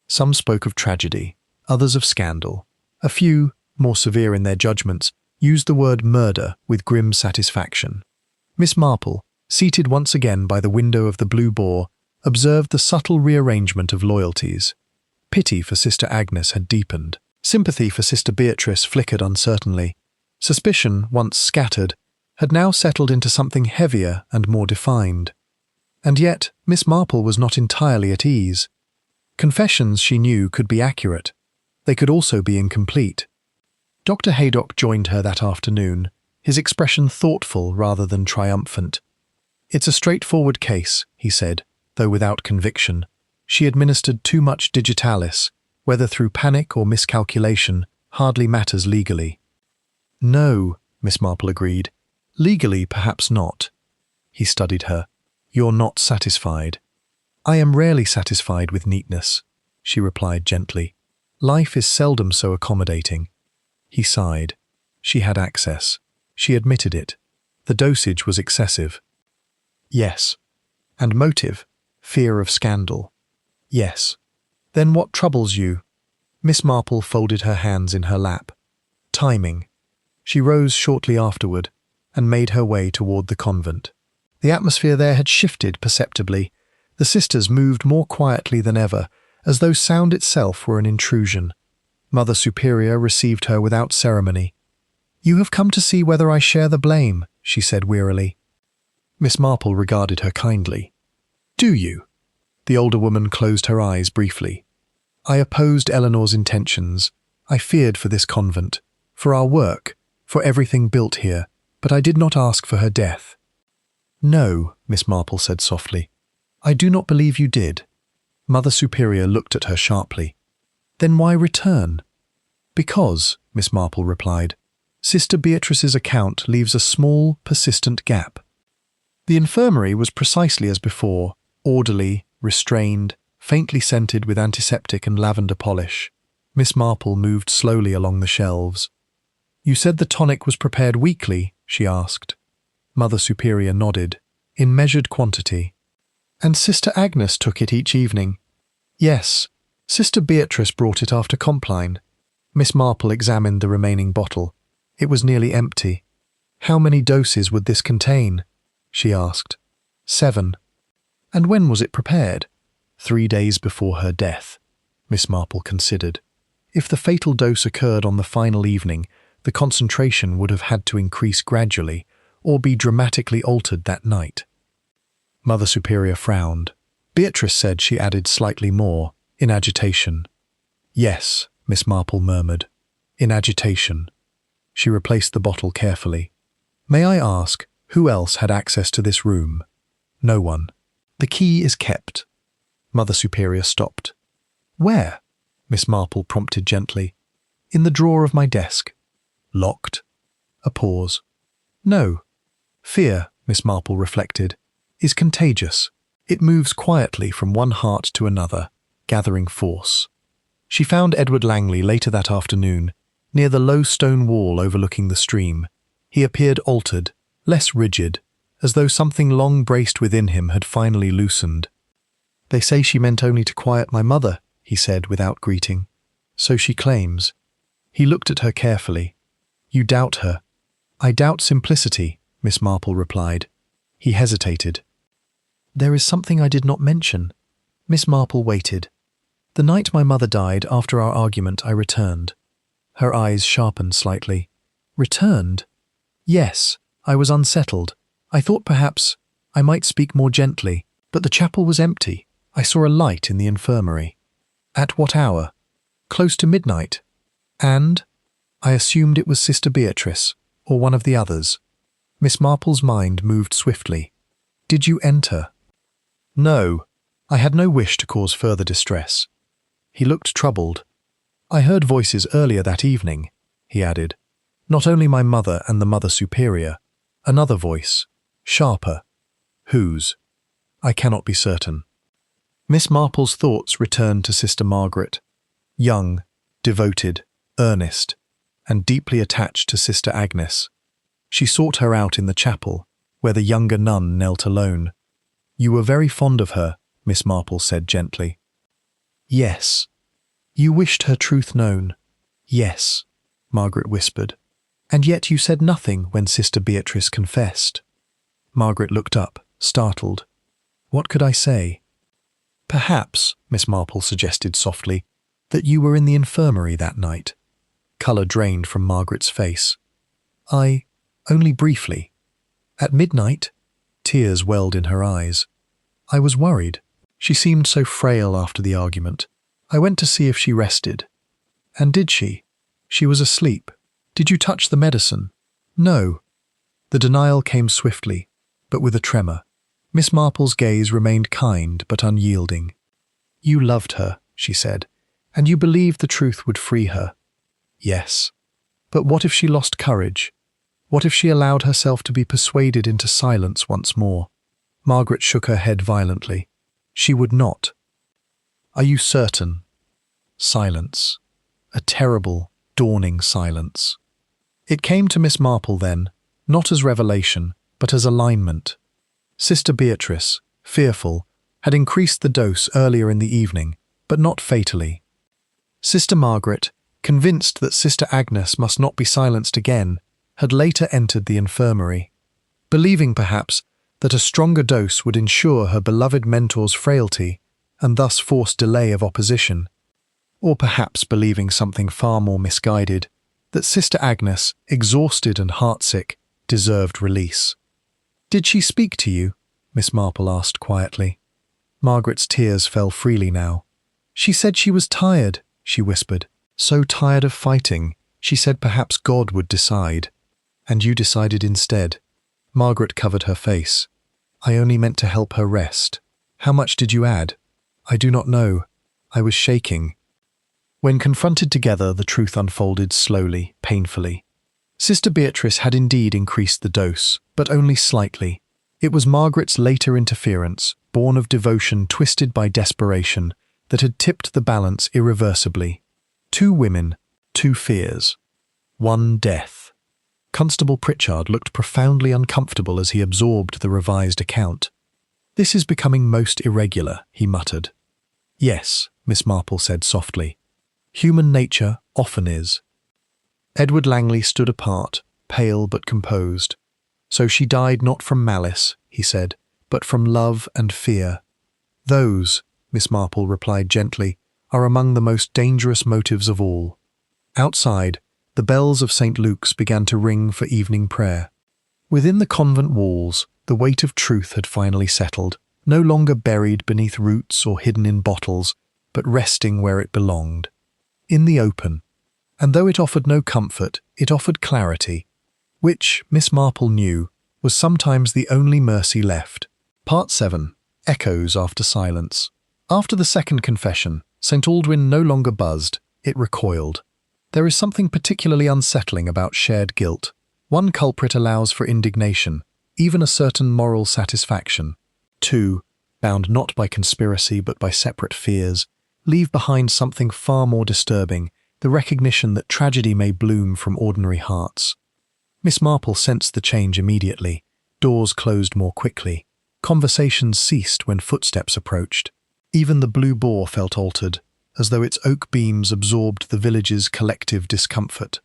Some spoke of tragedy, others of scandal. A few, more severe in their judgments, used the word murder with grim satisfaction. Miss Marple, seated once again by the window of the Blue Boar, observed the subtle rearrangement of loyalties. Pity for Sister Agnes had deepened. Sympathy for Sister Beatrice flickered uncertainly. Suspicion, once scattered, had now settled into something heavier and more defined. And yet, Miss Marple was not entirely at ease. Confessions, she knew, could be accurate. They could also be incomplete. Dr. Haydock joined her that afternoon, his expression thoughtful rather than triumphant. It's a straightforward case, he said, though without conviction. She administered too much digitalis, whether through panic or miscalculation, hardly matters legally. No, Miss Marple agreed. Legally, perhaps not. He studied her. You're not satisfied. I am rarely satisfied with neatness, she replied gently. Life is seldom so accommodating. He sighed. She had access. She admitted it. The dosage was excessive. Yes. And motive? Fear of scandal. Yes. Then what troubles you? Miss Marple folded her hands in her lap. Timing. She rose shortly afterward and made her way toward the convent. The atmosphere there had shifted perceptibly. The sisters moved more quietly than ever, as though sound itself were an intrusion. Mother Superior received her without ceremony. "You have come to see whether I share the blame," she said wearily. Miss Marple regarded her kindly. "Do you?" The older woman closed her eyes briefly. "I opposed Eleanor's intentions. I feared for this convent, for our work, for everything built here, but I did not ask for her death." "No," Miss Marple said softly. "I do not believe you did." Mother Superior looked at her sharply. "Then why return?" "Because," Miss Marple replied, "Sister Beatrice's account leaves a small, persistent gap." The infirmary was precisely as before, orderly, restrained, faintly scented with antiseptic and lavender polish. Miss Marple moved slowly along the shelves. "You said the tonic was prepared weekly?" she asked. Mother Superior nodded. "In measured quantity." "And Sister Agnes took it each evening?" "Yes. Sister Beatrice brought it after Compline." Miss Marple examined the remaining bottle. It was nearly empty. "How many doses would this contain?" she asked. 7. "And when was it prepared?" 3 days before her death. Miss Marple considered. If the fatal dose occurred on the final evening, the concentration would have had to increase gradually or be dramatically altered that night. Mother Superior frowned. Beatrice said she added slightly more, in agitation. "Yes," Miss Marple murmured, "in agitation." She replaced the bottle carefully. "May I ask, who else had access to this room?" "No one. The key is kept." Mother Superior stopped. "Where?" Miss Marple prompted gently. "In the drawer of my desk." "Locked?" A pause. "No. Fear," Miss Marple reflected, "is contagious. It moves quietly from one heart to another, gathering force." She found Edward Langley later that afternoon, near the low stone wall overlooking the stream. He appeared altered, less rigid, as though something long braced within him had finally loosened. "They say she meant only to quiet my mother," he said without greeting. "So she claims." He looked at her carefully. "You doubt her." "I doubt simplicity," Miss Marple replied. He hesitated. "There is something I did not mention." Miss Marple waited. "The night my mother died, after our argument, I returned." Her eyes sharpened slightly. "Returned?" "Yes, I was unsettled. I thought perhaps I might speak more gently, but the chapel was empty. I saw a light in the infirmary." "At what hour?" "Close to midnight." "And?" "I assumed it was Sister Beatrice, or one of the others." Miss Marple's mind moved swiftly. "Did you enter?" "No. I had no wish to cause further distress." He looked troubled. "I heard voices earlier that evening," he added. "Not only my mother and the Mother Superior. Another voice, sharper." "Whose?" "I cannot be certain." Miss Marple's thoughts returned to Sister Margaret. Young, devoted, earnest, and deeply attached to Sister Agnes. She sought her out in the chapel, where the younger nun knelt alone. "You were very fond of her," Miss Marple said gently. "Yes." "You wished her truth known." "Yes," Margaret whispered. "And yet you said nothing when Sister Beatrice confessed." Margaret looked up, startled. "What could I say?" "Perhaps," Miss Marple suggested softly, "that you were in the infirmary that night." Colour drained from Margaret's face. Only briefly." "At midnight?" Tears welled in her eyes. "I was worried. She seemed so frail after the argument. I went to see if she rested." "And did she?" "She was asleep." "Did you touch the medicine?" "No." The denial came swiftly, but with a tremor. Miss Marple's gaze remained kind but unyielding. "You loved her," she said, "and you believed the truth would free her." "Yes." "But what if she lost courage? What if she allowed herself to be persuaded into silence once more?" Margaret shook her head violently. "She would not." "Are you certain?" Silence. A terrible, dawning silence. It came to Miss Marple then, not as revelation, but as alignment. Sister Beatrice, fearful, had increased the dose earlier in the evening, but not fatally. Sister Margaret, convinced that Sister Agnes must not be silenced again, had later entered the infirmary, believing perhaps that a stronger dose would ensure her beloved mentor's frailty and thus force delay of opposition. or perhaps believing something far more misguided, that Sister Agnes, exhausted and heartsick, deserved release. "Did she speak to you?" Miss Marple asked quietly. Margaret's tears fell freely now. "She said she was tired," she whispered. "So tired of fighting, she said perhaps God would decide. And you decided instead." Margaret covered her face. "I only meant to help her rest. How much did you add?" "I do not know. I was shaking." When confronted together, the truth unfolded slowly, painfully. Sister Beatrice had indeed increased the dose, but only slightly. It was Margaret's later interference, born of devotion twisted by desperation, that had tipped the balance irreversibly. 2 women, 2 fears. 1 death. Constable Pritchard looked profoundly uncomfortable as he absorbed the revised account. "This is becoming most irregular," he muttered. "Yes," Miss Marple said softly. "Human nature often is." Edward Langley stood apart, pale but composed. "So she died not from malice," he said, "but from love and fear." "Those," Miss Marple replied gently, "are among the most dangerous motives of all." Outside, the bells of St. Luke's began to ring for evening prayer. Within the convent walls, the weight of truth had finally settled, no longer buried beneath roots or hidden in bottles, but resting where it belonged, in the open. And though it offered no comfort, it offered clarity, which, Miss Marple knew, was sometimes the only mercy left. Part 7. Echoes after silence. After the second confession, St. Aldwyn no longer buzzed, it recoiled. There is something particularly unsettling about shared guilt. One culprit allows for indignation, even a certain moral satisfaction. 2, bound not by conspiracy but by separate fears, leave behind something far more disturbing, the recognition that tragedy may bloom from ordinary hearts. Miss Marple sensed the change immediately. Doors closed more quickly. Conversations ceased when footsteps approached. Even the blue boar felt altered, as though its oak beams absorbed the village's collective discomfort.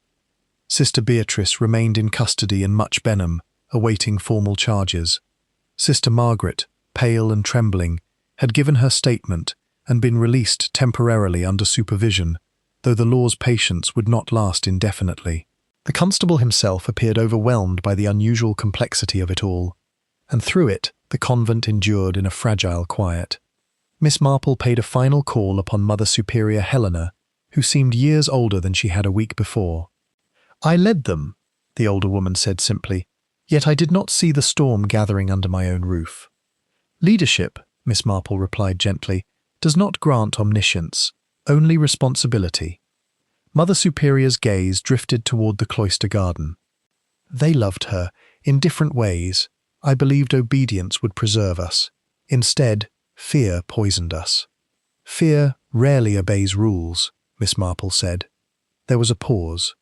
Sister Beatrice remained in custody in Much Benham, awaiting formal charges. Sister Margaret, pale and trembling, had given her statement and been released temporarily under supervision, though the law's patience would not last indefinitely. The constable himself appeared overwhelmed by the unusual complexity of it all, and through it the convent endured in a fragile quiet. Miss Marple paid a final call upon Mother Superior Helena, who seemed years older than she had a week before. "I led them," the older woman said simply, "yet I did not see the storm gathering under my own roof." "Leadership," Miss Marple replied gently, "does not grant omniscience, only responsibility." Mother Superior's gaze drifted toward the cloister garden. "They loved her, in different ways. I believed obedience would preserve us. Instead, fear poisoned us." "Fear rarely obeys rules," Miss Marple said. There was a pause.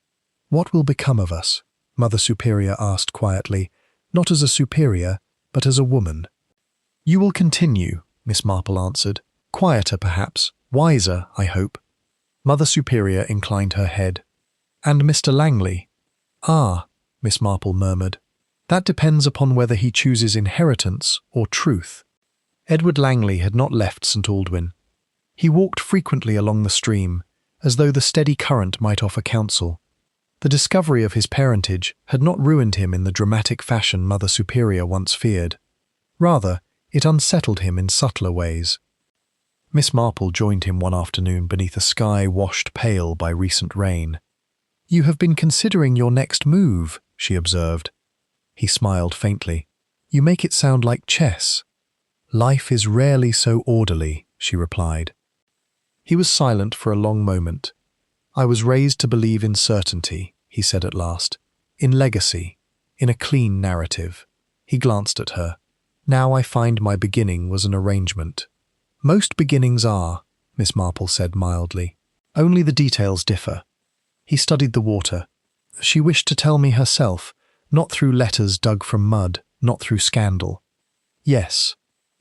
"What will become of us?" Mother Superior asked quietly, not as a superior, but as a woman. "You will continue," Miss Marple answered. "Quieter, perhaps. Wiser, I hope." Mother Superior inclined her head. "And Mr. Langley?" "Ah," Miss Marple murmured. "That depends upon whether he chooses inheritance or truth." Edward Langley had not left St. Aldwyn. He walked frequently along the stream, as though the steady current might offer counsel. The discovery of his parentage had not ruined him in the dramatic fashion Mother Superior once feared. Rather, it unsettled him in subtler ways. Miss Marple joined him one afternoon beneath a sky washed pale by recent rain. "You have been considering your next move," she observed. He smiled faintly. "You make it sound like chess." "Life is rarely so orderly," she replied. He was silent for a long moment. "I was raised to believe in certainty," he said at last. "In legacy. In a clean narrative." He glanced at her. "Now I find my beginning was an arrangement." "Most beginnings are," Miss Marple said mildly. "Only the details differ." He studied the water. "She wished to tell me herself, not through letters dug from mud, not through scandal." "Yes.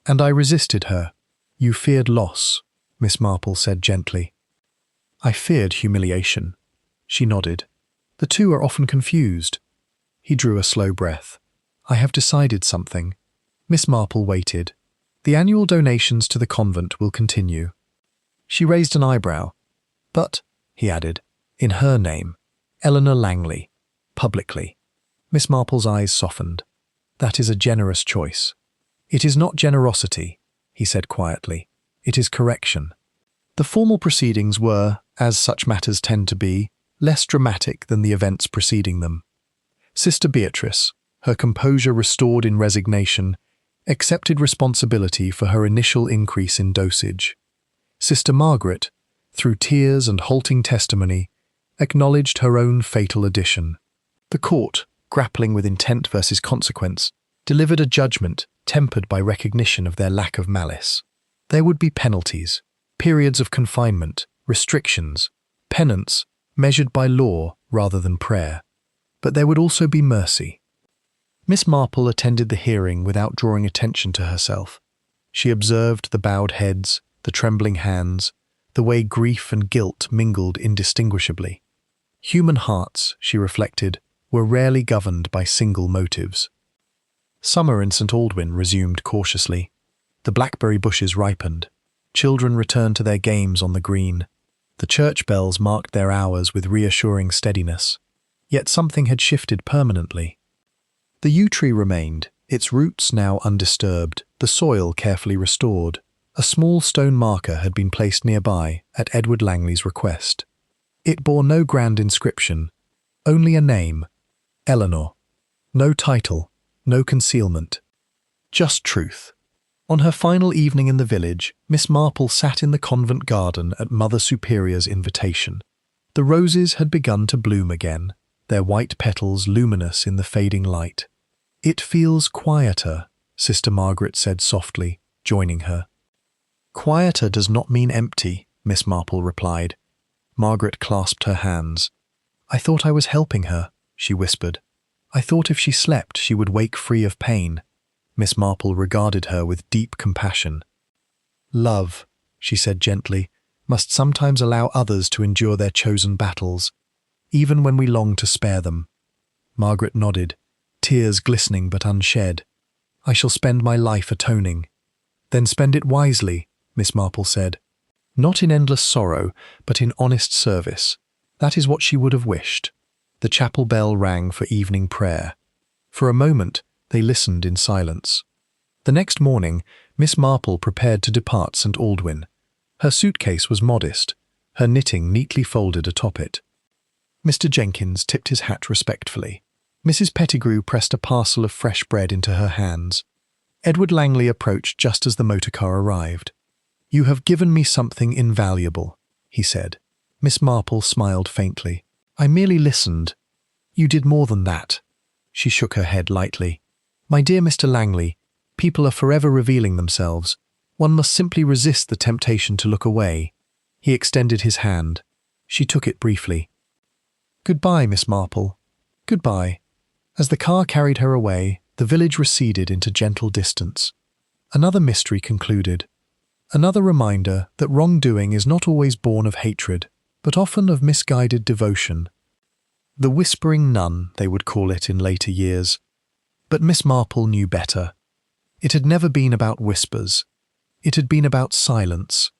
And I resisted her." "You feared loss," Miss Marple said gently. "I feared humiliation." She nodded. "The two are often confused." He drew a slow breath. "I have decided something." Miss Marple waited. "The annual donations to the convent will continue." She raised an eyebrow. But, he added, in her name, Eleanor Langley, publicly. Miss Marple's eyes softened. That is a generous choice. It is not generosity, he said quietly. It is correction. The formal proceedings were, as such matters tend to be, less dramatic than the events preceding them. Sister Beatrice, her composure restored in resignation, accepted responsibility for her initial increase in dosage. Sister Margaret, through tears and halting testimony, acknowledged her own fatal addition. The court, grappling with intent versus consequence, delivered a judgment tempered by recognition of their lack of malice. There would be penalties, periods of confinement, restrictions, penance, measured by law rather than prayer. But there would also be mercy. Miss Marple attended the hearing without drawing attention to herself. She observed the bowed heads, the trembling hands, the way grief and guilt mingled indistinguishably. Human hearts, she reflected, were rarely governed by single motives. Summer in St. Aldwyn resumed cautiously. The blackberry bushes ripened. Children returned to their games on the green. The church bells marked their hours with reassuring steadiness. Yet something had shifted permanently. The yew tree remained, its roots now undisturbed, the soil carefully restored. A small stone marker had been placed nearby at Edward Langley's request. It bore no grand inscription, only a name, Eleanor. No title, no concealment. Just truth. On her final evening in the village, Miss Marple sat in the convent garden at Mother Superior's invitation. The roses had begun to bloom again, their white petals luminous in the fading light. "It feels quieter," Sister Margaret said softly, joining her. "Quieter does not mean empty," Miss Marple replied. Margaret clasped her hands. "I thought I was helping her," she whispered. "I thought if she slept she would wake free of pain." Miss Marple regarded her with deep compassion. "Love," she said gently, "must sometimes allow others to endure their chosen battles, even when we long to spare them." Margaret nodded, tears glistening but unshed. "I shall spend my life atoning." "Then spend it wisely," Miss Marple said. "Not in endless sorrow, but in honest service." That is what she would have wished. The chapel bell rang for evening prayer. For a moment, they listened in silence. The next morning, Miss Marple prepared to depart St. Aldwyn. Her suitcase was modest, her knitting neatly folded atop it. Mr. Jenkins tipped his hat respectfully. Mrs. Pettigrew pressed a parcel of fresh bread into her hands. Edward Langley approached just as the motor car arrived. "You have given me something invaluable," he said. Miss Marple smiled faintly. "I merely listened." "You did more than that." She shook her head lightly. "My dear Mr. Langley, people are forever revealing themselves. One must simply resist the temptation to look away." He extended his hand. She took it briefly. "Goodbye, Miss Marple. Goodbye." As the car carried her away, the village receded into gentle distance. Another mystery concluded. Another reminder that wrongdoing is not always born of hatred, but often of misguided devotion. The whispering nun, they would call it in later years. But Miss Marple knew better. It had never been about whispers. It had been about silence,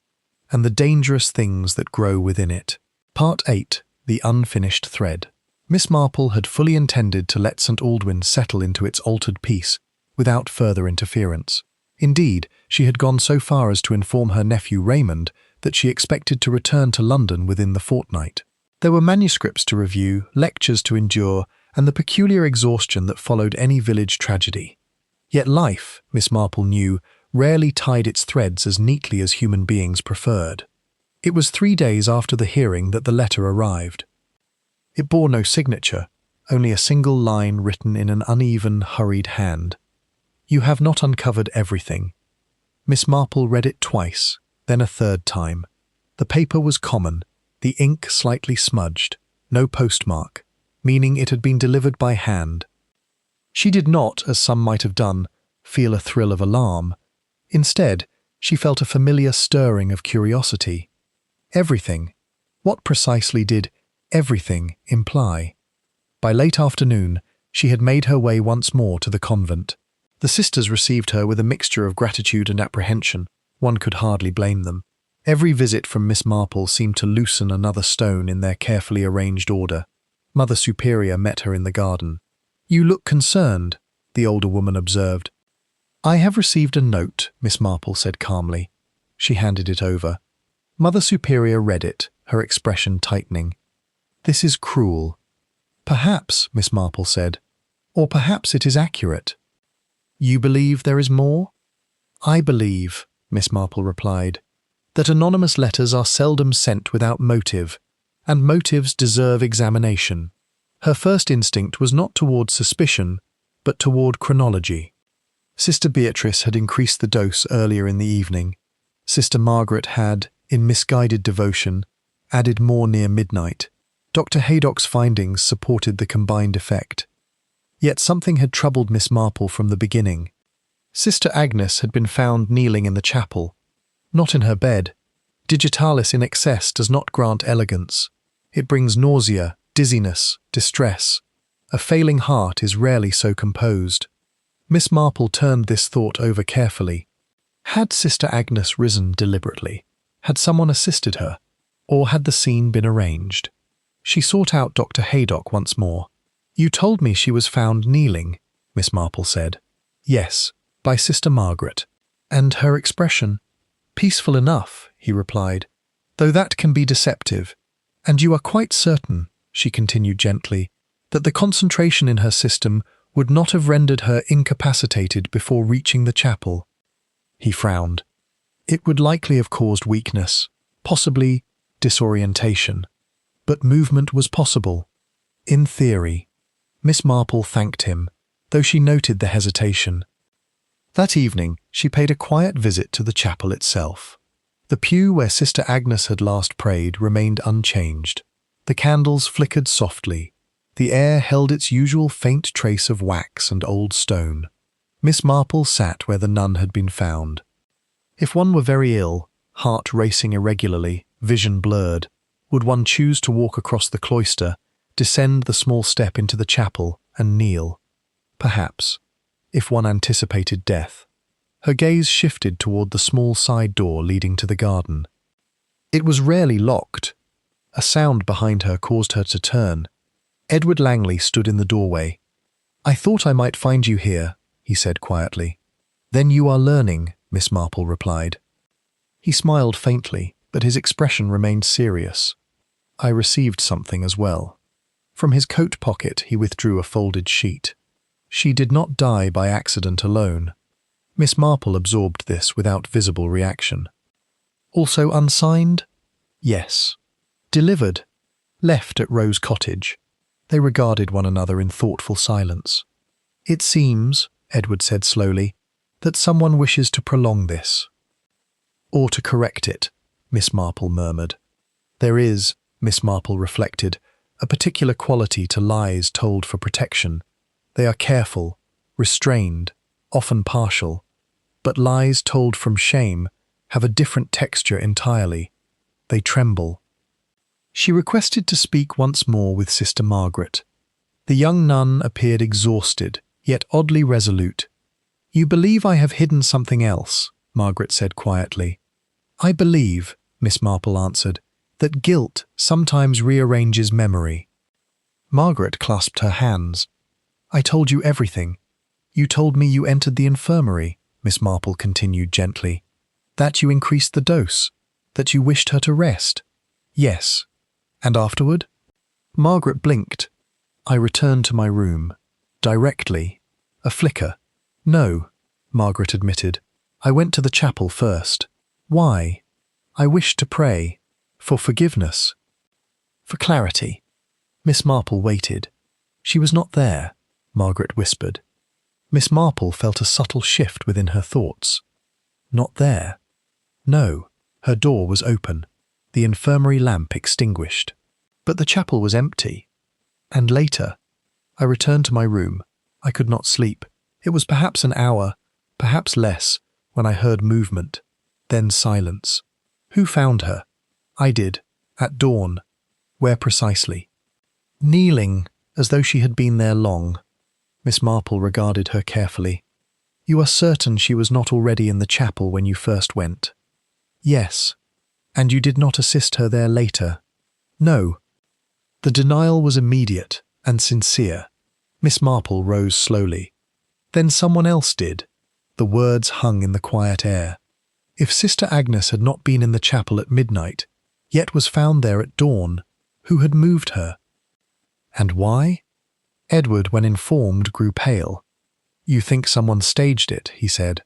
and the dangerous things that grow within it. Part 8. The Unfinished Thread. Miss Marple had fully intended to let St. Aldwyn settle into its altered peace without further interference. Indeed, she had gone so far as to inform her nephew Raymond that she expected to return to London within the fortnight. There were manuscripts to review, lectures to endure, and the peculiar exhaustion that followed any village tragedy. Yet life, Miss Marple knew, rarely tied its threads as neatly as human beings preferred. It was 3 days after the hearing that the letter arrived. It bore no signature, only a single line written in an uneven, hurried hand. "You have not uncovered everything." Miss Marple read it twice, then a third time. The paper was common, the ink slightly smudged, no postmark, meaning it had been delivered by hand. She did not, as some might have done, feel a thrill of alarm. Instead, she felt a familiar stirring of curiosity. Everything. What precisely did everything imply? By late afternoon, she had made her way once more to the convent. The sisters received her with a mixture of gratitude and apprehension. One could hardly blame them. Every visit from Miss Marple seemed to loosen another stone in their carefully arranged order. Mother Superior met her in the garden. "You look concerned," the older woman observed. "I have received a note," Miss Marple said calmly. She handed it over. Mother Superior read it, her expression tightening. "This is cruel." "Perhaps," Miss Marple said, "or perhaps it is accurate." "You believe there is more?" "I believe," Miss Marple replied, "that anonymous letters are seldom sent without motive, and motives deserve examination." Her first instinct was not toward suspicion, but toward chronology. Sister Beatrice had increased the dose earlier in the evening. Sister Margaret had, in misguided devotion, added more near midnight. Dr. Haydock's findings supported the combined effect. Yet something had troubled Miss Marple from the beginning. Sister Agnes had been found kneeling in the chapel, not in her bed. Digitalis in excess does not grant elegance. It brings nausea, dizziness, distress. A failing heart is rarely so composed. Miss Marple turned this thought over carefully. Had Sister Agnes risen deliberately? Had someone assisted her? Or had the scene been arranged? She sought out Dr. Haydock once more. "You told me she was found kneeling," Miss Marple said. "Yes, by Sister Margaret." "And her expression?" "Peaceful enough," he replied, "though that can be deceptive. And you are quite certain," she continued gently, "that the concentration in her system would not have rendered her incapacitated before reaching the chapel." He frowned. "It would likely have caused weakness, possibly disorientation. But movement was possible. In theory." Miss Marple thanked him, though she noted the hesitation. That evening, she paid a quiet visit to the chapel itself. The pew where Sister Agnes had last prayed remained unchanged. The candles flickered softly. The air held its usual faint trace of wax and old stone. Miss Marple sat where the nun had been found. If one were very ill, heart racing irregularly, vision blurred, would one choose to walk across the cloister, descend the small step into the chapel, and kneel? Perhaps, if one anticipated death. Her gaze shifted toward the small side door leading to the garden. It was rarely locked. A sound behind her caused her to turn. Edward Langley stood in the doorway. "I thought I might find you here," he said quietly. "Then you are learning," Miss Marple replied. He smiled faintly, but his expression remained serious. "I received something as well." From his coat pocket he withdrew a folded sheet. "She did not die by accident alone." Miss Marple absorbed this without visible reaction. "Also unsigned?" "Yes." "Delivered?" "Left at Rose Cottage." They regarded one another in thoughtful silence. "It seems," Edward said slowly, "that someone wishes to prolong this." "Or to correct it," Miss Marple murmured. "There is," Miss Marple reflected, "a particular quality to lies told for protection. They are careful, restrained, often partial. But lies told from shame have a different texture entirely. They tremble." She requested to speak once more with Sister Margaret. The young nun appeared exhausted, yet oddly resolute. "You believe I have hidden something else," Margaret said quietly. "I believe," Miss Marple answered, "that guilt sometimes rearranges memory." Margaret clasped her hands. "I told you everything. You told me you entered the infirmary," Miss Marple continued gently. "That you increased the dose, that you wished her to rest." "Yes." "And afterward?" Margaret blinked. "I returned to my room. Directly. A flicker." "No," Margaret admitted. "I went to the chapel first." "Why?" "I wished to pray. For forgiveness. For clarity." Miss Marple waited. "She was not there," Margaret whispered. Miss Marple felt a subtle shift within her thoughts. Not there? No, her door was open, the infirmary lamp extinguished. But the chapel was empty. And later, I returned to my room. I could not sleep. It was perhaps an hour, perhaps less, when I heard movement, then silence. Who found her? I did, at dawn. Where precisely? Kneeling, as though she had been there long. Miss Marple regarded her carefully. "You are certain she was not already in the chapel when you first went?" "Yes." And you did not assist her there later? No. The denial was immediate and sincere. Miss Marple rose slowly. Then someone else did. The words hung in the quiet air. If Sister Agnes had not been in the chapel at midnight, yet was found there at dawn, who had moved her? And why? Edward, when informed, grew pale. You think someone staged it, he said.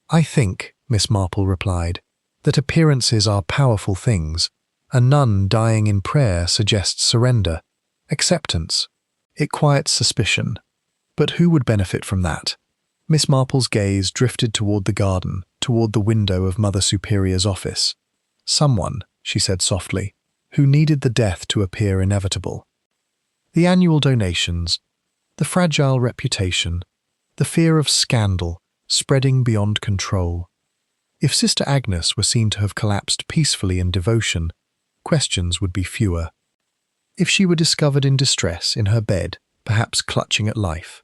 I think, Miss Marple replied, that appearances are powerful things. A nun dying in prayer suggests surrender, acceptance. It quiets suspicion. But who would benefit from that? Miss Marple's gaze drifted toward the garden, toward the window of Mother Superior's office. Someone, she said softly, who needed the death to appear inevitable. The annual donations, the fragile reputation, the fear of scandal spreading beyond control. If Sister Agnes were seen to have collapsed peacefully in devotion, questions would be fewer. If she were discovered in distress in her bed, perhaps clutching at life,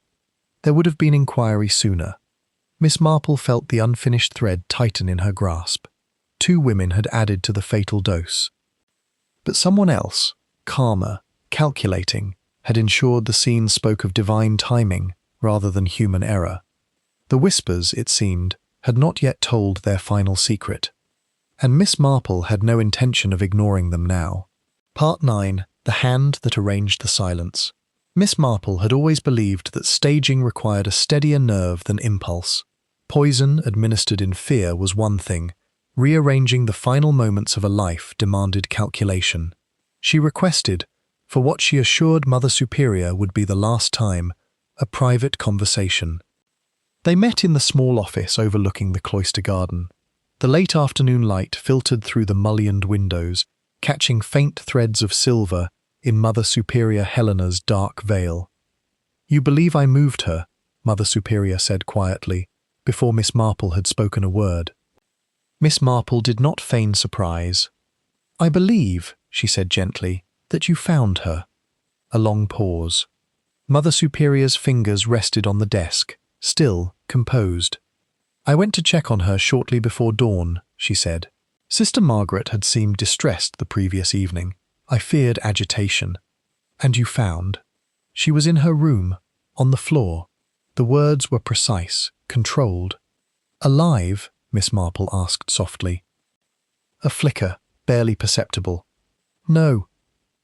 there would have been inquiry sooner. Miss Marple felt the unfinished thread tighten in her grasp. 2 women had added to the fatal dose. But someone else, calmer, calculating, had ensured the scene spoke of divine timing rather than human error. The whispers, it seemed, had not yet told their final secret. And Miss Marple had no intention of ignoring them now. Part 9. The Hand That Arranged the Silence. Miss Marple had always believed that staging required a steadier nerve than impulse. Poison administered in fear was one thing. Rearranging the final moments of a life demanded calculation. She requested, for what she assured Mother Superior would be the last time, a private conversation. They met in the small office overlooking the cloister garden. The late afternoon light filtered through the mullioned windows, catching faint threads of silver in Mother Superior Helena's dark veil. You believe I moved her, Mother Superior said quietly, before Miss Marple had spoken a word. Miss Marple did not feign surprise. I believe, she said gently, that you found her. A long pause. Mother Superior's fingers rested on the desk, still composed. I went to check on her shortly before dawn, she said. Sister Margaret had seemed distressed the previous evening. I feared agitation. And you found? She was in her room, on the floor. The words were precise, controlled. Alive? Miss Marple asked softly. A flicker, barely perceptible. No.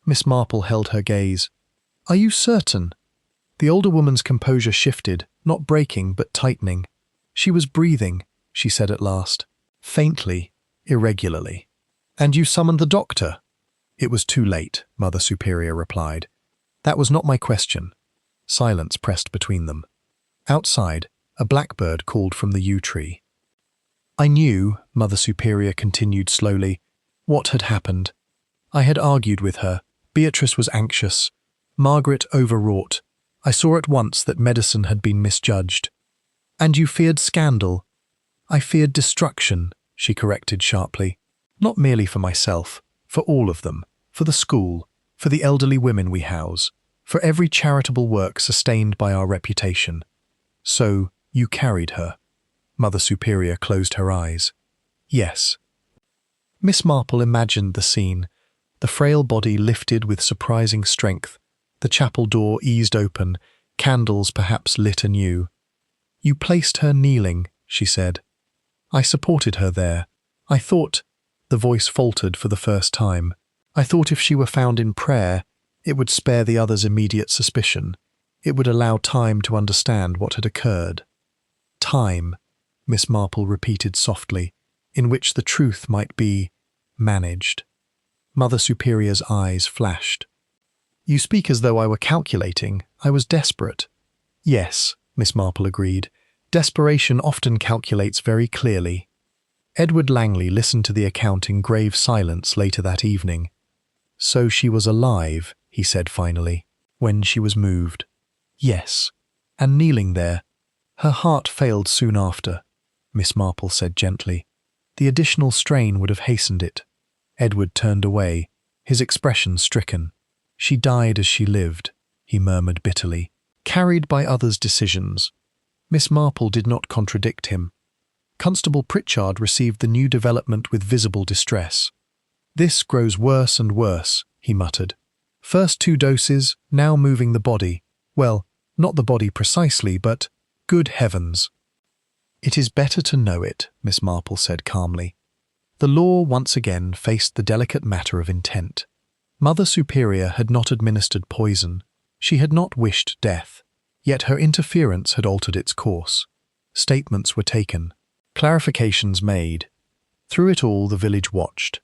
Miss Marple held her gaze. Are you certain? The older woman's composure shifted, not breaking but tightening. She was breathing, she said at last, faintly, irregularly. And you summoned the doctor? It was too late, Mother Superior replied. That was not my question. Silence pressed between them. Outside, a blackbird called from the yew tree. I knew, Mother Superior continued slowly, what had happened. I had argued with her. Beatrice was anxious. Margaret overwrought. I saw at once that medicine had been misjudged. And you feared scandal. I feared destruction, she corrected sharply. Not merely for myself, for all of them, for the school, for the elderly women we house, for every charitable work sustained by our reputation. So, you carried her. Mother Superior closed her eyes. Yes. Miss Marple imagined the scene, the frail body lifted with surprising strength, the chapel door eased open, candles perhaps lit anew. You placed her kneeling, she said. I supported her there. I thought, the voice faltered for the first time, I thought if she were found in prayer, it would spare the others immediate suspicion. It would allow time to understand what had occurred. Time, Miss Marple repeated softly, in which the truth might be managed. Mother Superior's eyes flashed. You speak as though I were calculating. I was desperate. Yes, Miss Marple agreed. Desperation often calculates very clearly. Edward Langley listened to the account in grave silence later that evening. So she was alive, he said finally, when she was moved. Yes, and kneeling there. Her heart failed soon after, Miss Marple said gently. The additional strain would have hastened it. Edward turned away, his expression stricken. She died as she lived, he murmured bitterly, carried by others' decisions. Miss Marple did not contradict him. Constable Pritchard received the new development with visible distress. "This grows worse and worse," he muttered. "First 2 doses, now moving the body. Well, not the body precisely, but good heavens." "It is better to know it," Miss Marple said calmly. The law once again faced the delicate matter of intent. Mother Superior had not administered poison. She had not wished death. Yet her interference had altered its course. Statements were taken. Clarifications made. Through it all, the village watched.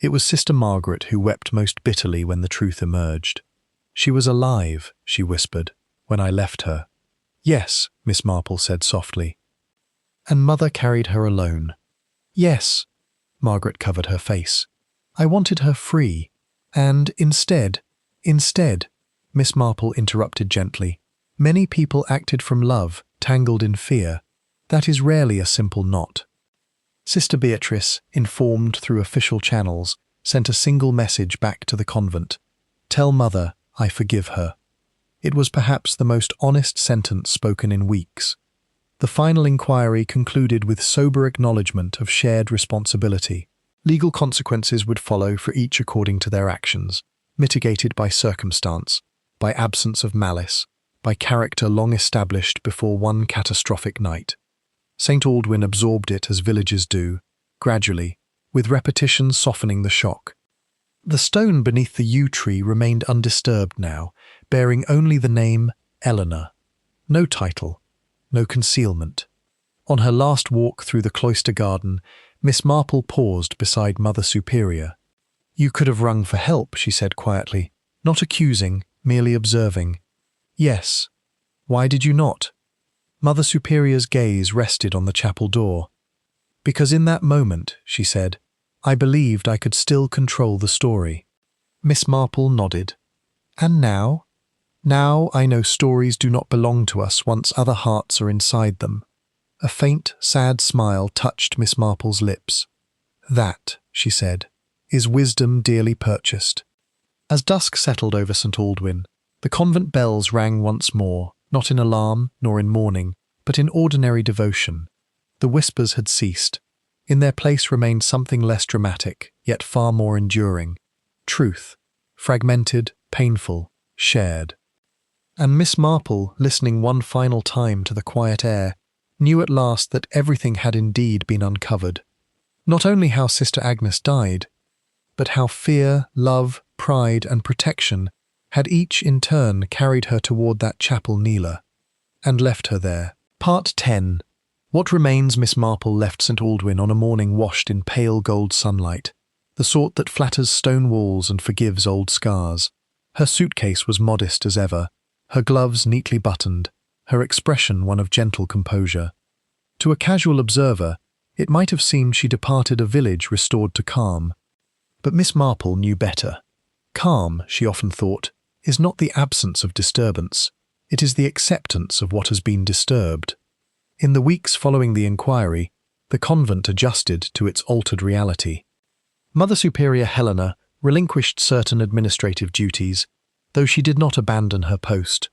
It was Sister Margaret who wept most bitterly when the truth emerged. "She was alive," she whispered, "when I left her." "Yes," Miss Marple said softly. "And Mother carried her alone." "Yes." Margaret covered her face. "I wanted her free. And instead, Miss Marple interrupted gently, "many people acted from love, tangled in fear. That is rarely a simple knot." Sister Beatrice, informed through official channels, sent a single message back to the convent. "Tell Mother I forgive her." It was perhaps the most honest sentence spoken in weeks. The final inquiry concluded with sober acknowledgement of shared responsibility. Legal consequences would follow for each according to their actions, mitigated by circumstance, by absence of malice, by character long established before one catastrophic night. St. Aldwyn absorbed it as villages do, gradually, with repetition softening the shock. The stone beneath the yew tree remained undisturbed now, bearing only the name Eleanor. No title, no concealment. On her last walk through the cloister garden, Miss Marple paused beside Mother Superior. "You could have rung for help," she said quietly, not accusing, merely observing. "Yes. Why did you not?" Mother Superior's gaze rested on the chapel door. "Because in that moment," she said, "I believed I could still control the story." Miss Marple nodded. "And now?" "Now I know stories do not belong to us once other hearts are inside them." A faint, sad smile touched Miss Marple's lips. "That," she said, "is wisdom dearly purchased." As dusk settled over St. Aldwyn, the convent bells rang once more, not in alarm nor in mourning, but in ordinary devotion. The whispers had ceased. In their place remained something less dramatic, yet far more enduring. Truth, fragmented, painful, shared. And Miss Marple, listening one final time to the quiet air, knew at last that everything had indeed been uncovered. Not only how Sister Agnes died, but how fear, love, pride, and protection had each in turn carried her toward that chapel kneeler, and left her there. Part 10. What remains Miss Marple left St. Aldwyn on a morning washed in pale gold sunlight, the sort that flatters stone walls and forgives old scars. Her suitcase was modest as ever, her gloves neatly buttoned, her expression one of gentle composure. To a casual observer, it might have seemed she departed a village restored to calm. But Miss Marple knew better. Calm, she often thought, is not the absence of disturbance. It is the acceptance of what has been disturbed. In the weeks following the inquiry, the convent adjusted to its altered reality. Mother Superior Helena relinquished certain administrative duties, though she did not abandon her post.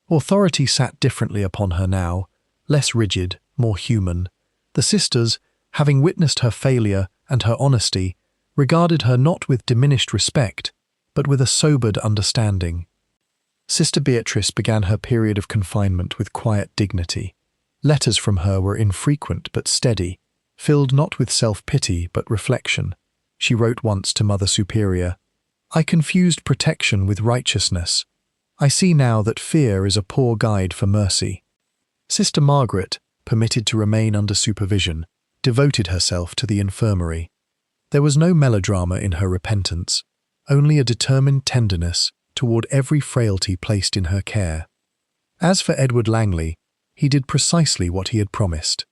Authority sat differently upon her now, less rigid, more human. The sisters, having witnessed her failure and her honesty, regarded her not with diminished respect, but with a sobered understanding. Sister Beatrice began her period of confinement with quiet dignity. Letters from her were infrequent but steady, filled not with self-pity but reflection. She wrote once to Mother Superior, "I confused protection with righteousness. I see now that fear is a poor guide for mercy." Sister Margaret, permitted to remain under supervision, devoted herself to the infirmary. There was no melodrama in her repentance, only a determined tenderness toward every frailty placed in her care. As for Edward Langley, he did precisely what he had promised.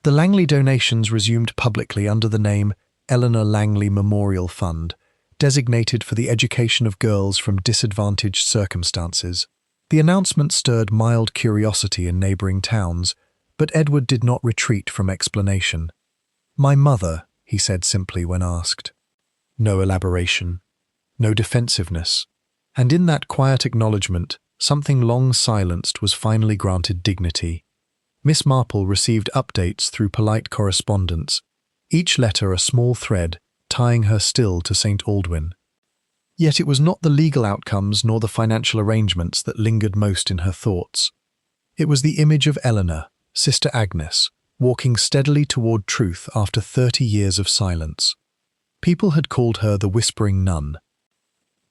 The Langley donations resumed publicly under the name Eleanor Langley Memorial Fund, designated for the education of girls from disadvantaged circumstances. The announcement stirred mild curiosity in neighbouring towns, but Edward did not retreat from explanation. "My mother," he said simply when asked. No elaboration, no defensiveness, and in that quiet acknowledgement, something long silenced was finally granted dignity. Miss Marple received updates through polite correspondence, each letter a small thread tying her still to St. Aldwyn. Yet it was not the legal outcomes nor the financial arrangements that lingered most in her thoughts. It was the image of Eleanor, Sister Agnes, walking steadily toward truth after 30 years of silence. People had called her the Whispering Nun.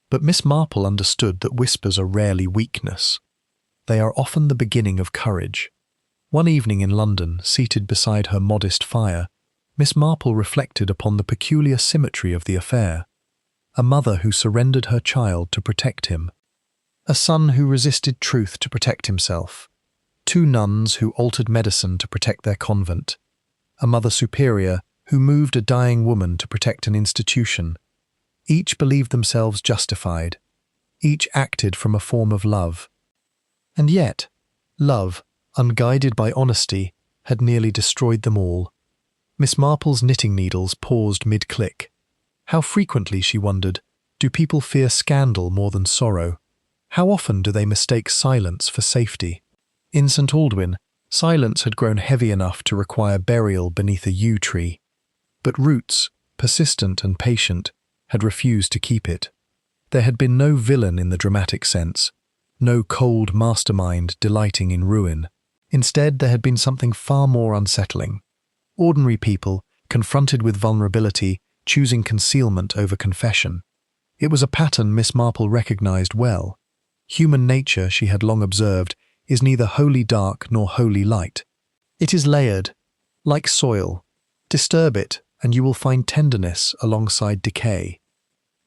But Miss Marple understood that whispers are rarely weakness. They are often the beginning of courage. One evening in London, seated beside her modest fire, Miss Marple reflected upon the peculiar symmetry of the affair. A mother who surrendered her child to protect him. A son who resisted truth to protect himself. Two nuns who altered medicine to protect their convent. A mother superior who moved a dying woman to protect an institution. Each believed themselves justified. Each acted from a form of love. And yet, love, unguided by honesty, had nearly destroyed them all. Miss Marple's knitting needles paused mid-click. How frequently, she wondered, do people fear scandal more than sorrow? How often do they mistake silence for safety? In St. Aldwyn, silence had grown heavy enough to require burial beneath a yew tree. But Roots, persistent and patient, had refused to keep it. There had been no villain in the dramatic sense, no cold mastermind delighting in ruin. Instead, there had been something far more unsettling. Ordinary people, confronted with vulnerability, choosing concealment over confession. It was a pattern Miss Marple recognized well. Human nature, she had long observed, is neither wholly dark nor wholly light. It is layered, like soil. Disturb it, and you will find tenderness alongside decay.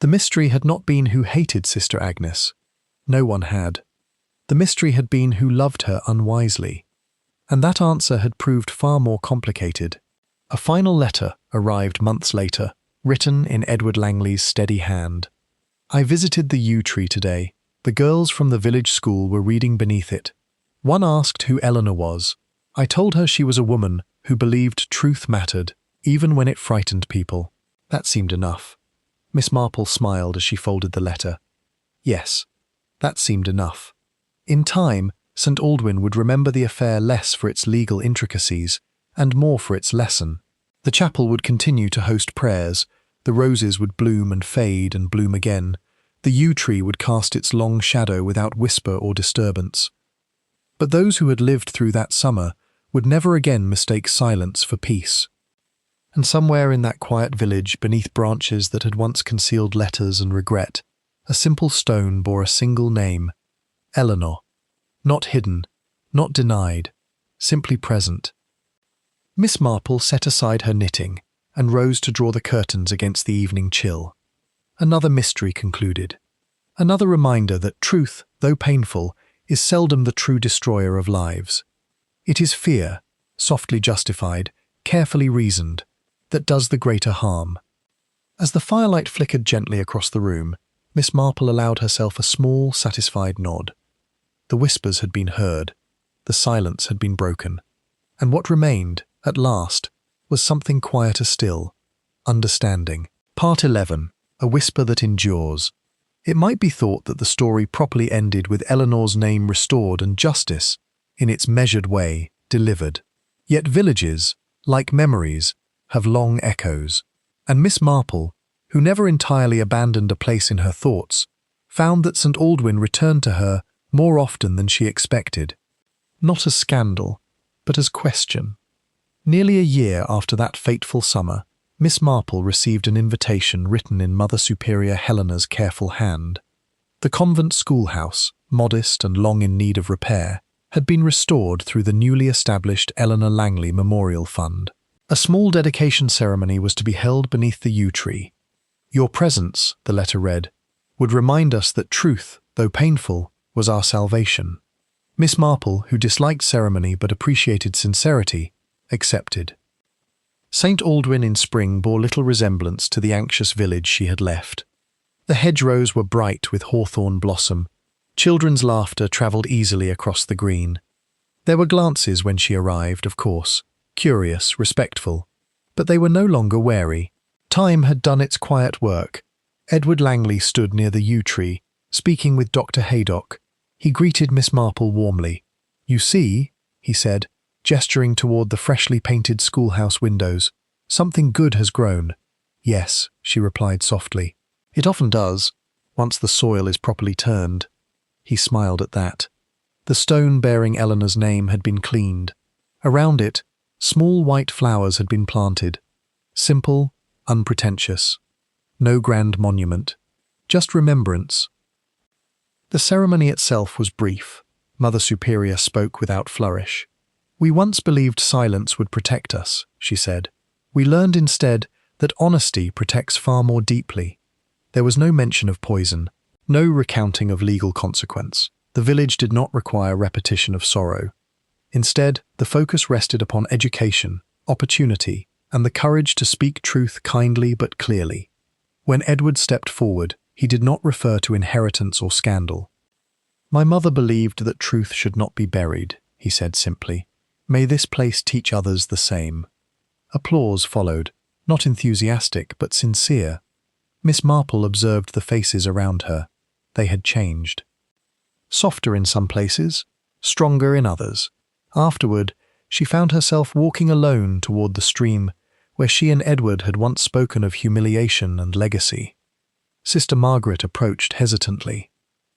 The mystery had not been who hated Sister Agnes. No one had. The mystery had been who loved her unwisely. And that answer had proved far more complicated. A final letter arrived months later, written in Edward Langley's steady hand. I visited the yew tree today. The girls from the village school were reading beneath it. One asked who Eleanor was. I told her she was a woman who believed truth mattered, even when it frightened people. That seemed enough. Miss Marple smiled as she folded the letter. Yes, that seemed enough. In time, St. Aldwyn would remember the affair less for its legal intricacies and more for its lesson. The chapel would continue to host prayers, the roses would bloom and fade and bloom again, the yew tree would cast its long shadow without whisper or disturbance. But those who had lived through that summer would never again mistake silence for peace. And somewhere in that quiet village, beneath branches that had once concealed letters and regret, a simple stone bore a single name, Eleanor. Not hidden, not denied, simply present. Miss Marple set aside her knitting and rose to draw the curtains against the evening chill. Another mystery concluded. Another reminder that truth, though painful, is seldom the true destroyer of lives. It is fear, softly justified, carefully reasoned, that does the greater harm. As the firelight flickered gently across the room, Miss Marple allowed herself a small, satisfied nod. The whispers had been heard, the silence had been broken, and what remained, at last, was something quieter still, understanding. Part 11. A Whisper That Endures. It might be thought that the story properly ended with Eleanor's name restored and justice, in its measured way, delivered. Yet villages, like memories, have long echoes, and Miss Marple, who never entirely abandoned a place in her thoughts, found that St. Aldwyn returned to her more often than she expected. Not as scandal, but as question. Nearly a year after that fateful summer, Miss Marple received an invitation written in Mother Superior Helena's careful hand. The convent schoolhouse, modest and long in need of repair, had been restored through the newly established Eleanor Langley Memorial Fund. A small dedication ceremony was to be held beneath the yew tree. Your presence, the letter read, would remind us that truth, though painful, was our salvation. Miss Marple, who disliked ceremony but appreciated sincerity, accepted. St. Aldwyn in spring bore little resemblance to the anxious village she had left. The hedgerows were bright with hawthorn blossom. Children's laughter travelled easily across the green. There were glances when she arrived, of course, curious, respectful, but they were no longer wary. Time had done its quiet work. Edward Langley stood near the yew tree, speaking with Dr. Haydock. He greeted Miss Marple warmly. "You see," he said, gesturing toward the freshly painted schoolhouse windows, "something good has grown." Yes, she replied softly. It often does, once the soil is properly turned. He smiled at that. The stone bearing Eleanor's name had been cleaned. Around it, small white flowers had been planted. Simple, unpretentious. No grand monument. Just remembrance. The ceremony itself was brief. Mother Superior spoke without flourish. We once believed silence would protect us, she said. We learned instead that honesty protects far more deeply. There was no mention of poison, no recounting of legal consequence. The village did not require repetition of sorrow. Instead, the focus rested upon education, opportunity, and the courage to speak truth kindly but clearly. When Edward stepped forward, he did not refer to inheritance or scandal. My mother believed that truth should not be buried, he said simply. May this place teach others the same. Applause followed, not enthusiastic but sincere. Miss Marple observed the faces around her. They had changed. Softer in some places, stronger in others. Afterward, she found herself walking alone toward the stream where she and Edward had once spoken of humiliation and legacy. Sister Margaret approached hesitantly.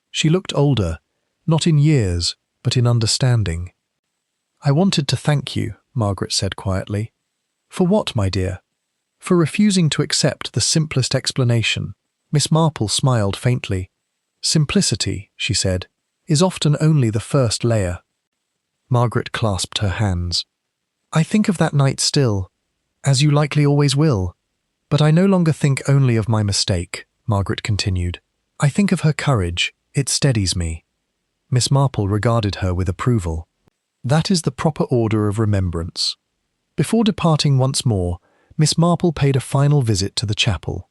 She looked older, not in years, but in understanding. I wanted to thank you, Margaret said quietly. For what, my dear? For refusing to accept the simplest explanation. Miss Marple smiled faintly. Simplicity, she said, is often only the first layer. Margaret clasped her hands. I think of that night still, as you likely always will. But I no longer think only of my mistake, Margaret continued. I think of her courage. It steadies me. Miss Marple regarded her with approval. That is the proper order of remembrance. Before departing once more, Miss Marple paid a final visit to the chapel.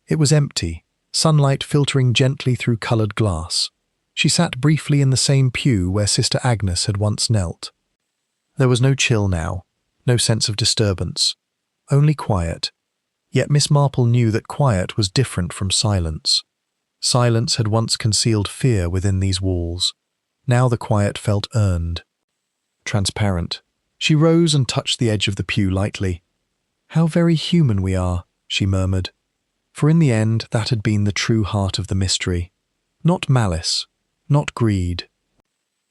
It was empty, sunlight filtering gently through coloured glass. She sat briefly in the same pew where Sister Agnes had once knelt. There was no chill now, no sense of disturbance, only quiet. Yet Miss Marple knew that quiet was different from silence. Silence had once concealed fear within these walls. Now the quiet felt earned, transparent. She rose and touched the edge of the pew lightly. How very human we are, she murmured. For in the end, that had been the true heart of the mystery. Not malice, not greed,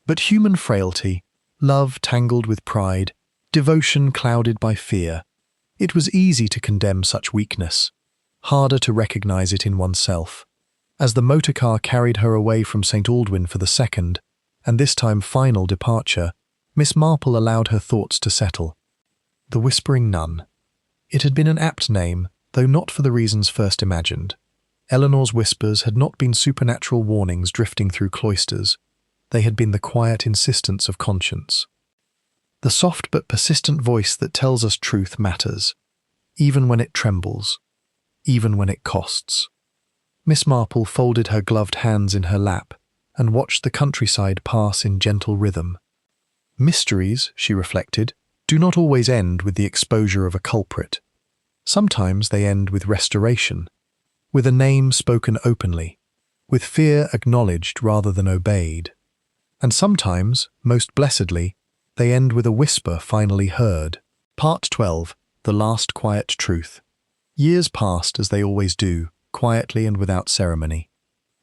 but human frailty, love tangled with pride, devotion clouded by fear. It was easy to condemn such weakness, harder to recognize it in oneself. As the motorcar carried her away from St. Aldwyn for the second, and this time final departure, Miss Marple allowed her thoughts to settle. The Whispering Nun. It had been an apt name, though not for the reasons first imagined. Eleanor's whispers had not been supernatural warnings drifting through cloisters. They had been the quiet insistence of conscience. The soft but persistent voice that tells us truth matters, even when it trembles, even when it costs. Miss Marple folded her gloved hands in her lap and watched the countryside pass in gentle rhythm. Mysteries, she reflected, do not always end with the exposure of a culprit. Sometimes they end with restoration, with a name spoken openly, with fear acknowledged rather than obeyed. And sometimes, most blessedly, they end with a whisper finally heard. Part 12. The Last Quiet Truth. Years passed as they always do, quietly and without ceremony.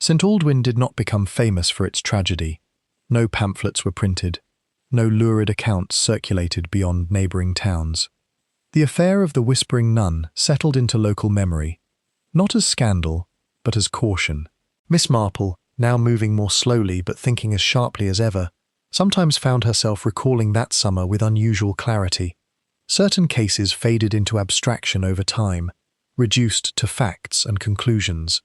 St. Aldwyn did not become famous for its tragedy. No pamphlets were printed. No lurid accounts circulated beyond neighbouring towns. The affair of the Whispering Nun settled into local memory, not as scandal, but as caution. Miss Marple, now moving more slowly but thinking as sharply as ever, sometimes found herself recalling that summer with unusual clarity. Certain cases faded into abstraction over time, reduced to facts and conclusions.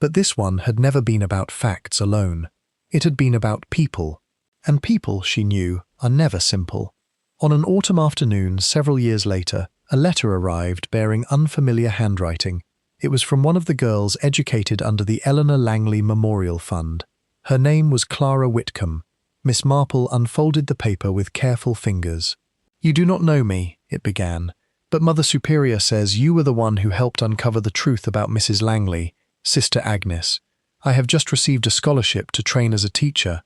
But this one had never been about facts alone. It had been about people, and people, she knew, are never simple. On an autumn afternoon several years later, a letter arrived bearing unfamiliar handwriting. It was from one of the girls educated under the Eleanor Langley Memorial Fund. Her name was Clara Whitcomb. Miss Marple unfolded the paper with careful fingers. You do not know me, it began, but Mother Superior says you were the one who helped uncover the truth about Mrs. Langley, Sister Agnes. I have just received a scholarship to train as a teacher.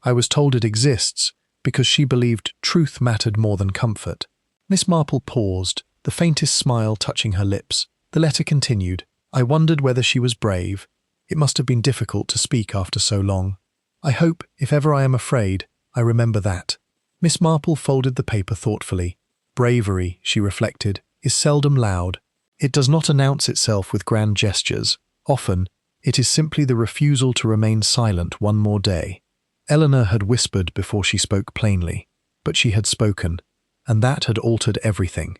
I was told it exists because she believed truth mattered more than comfort. Miss Marple paused, the faintest smile touching her lips. The letter continued. I wondered whether she was brave. It must have been difficult to speak after so long. I hope, if ever I am afraid, I remember that. Miss Marple folded the paper thoughtfully. Bravery, she reflected, is seldom loud. It does not announce itself with grand gestures. Often, it is simply the refusal to remain silent one more day. Eleanor had whispered before she spoke plainly, but she had spoken, and that had altered everything.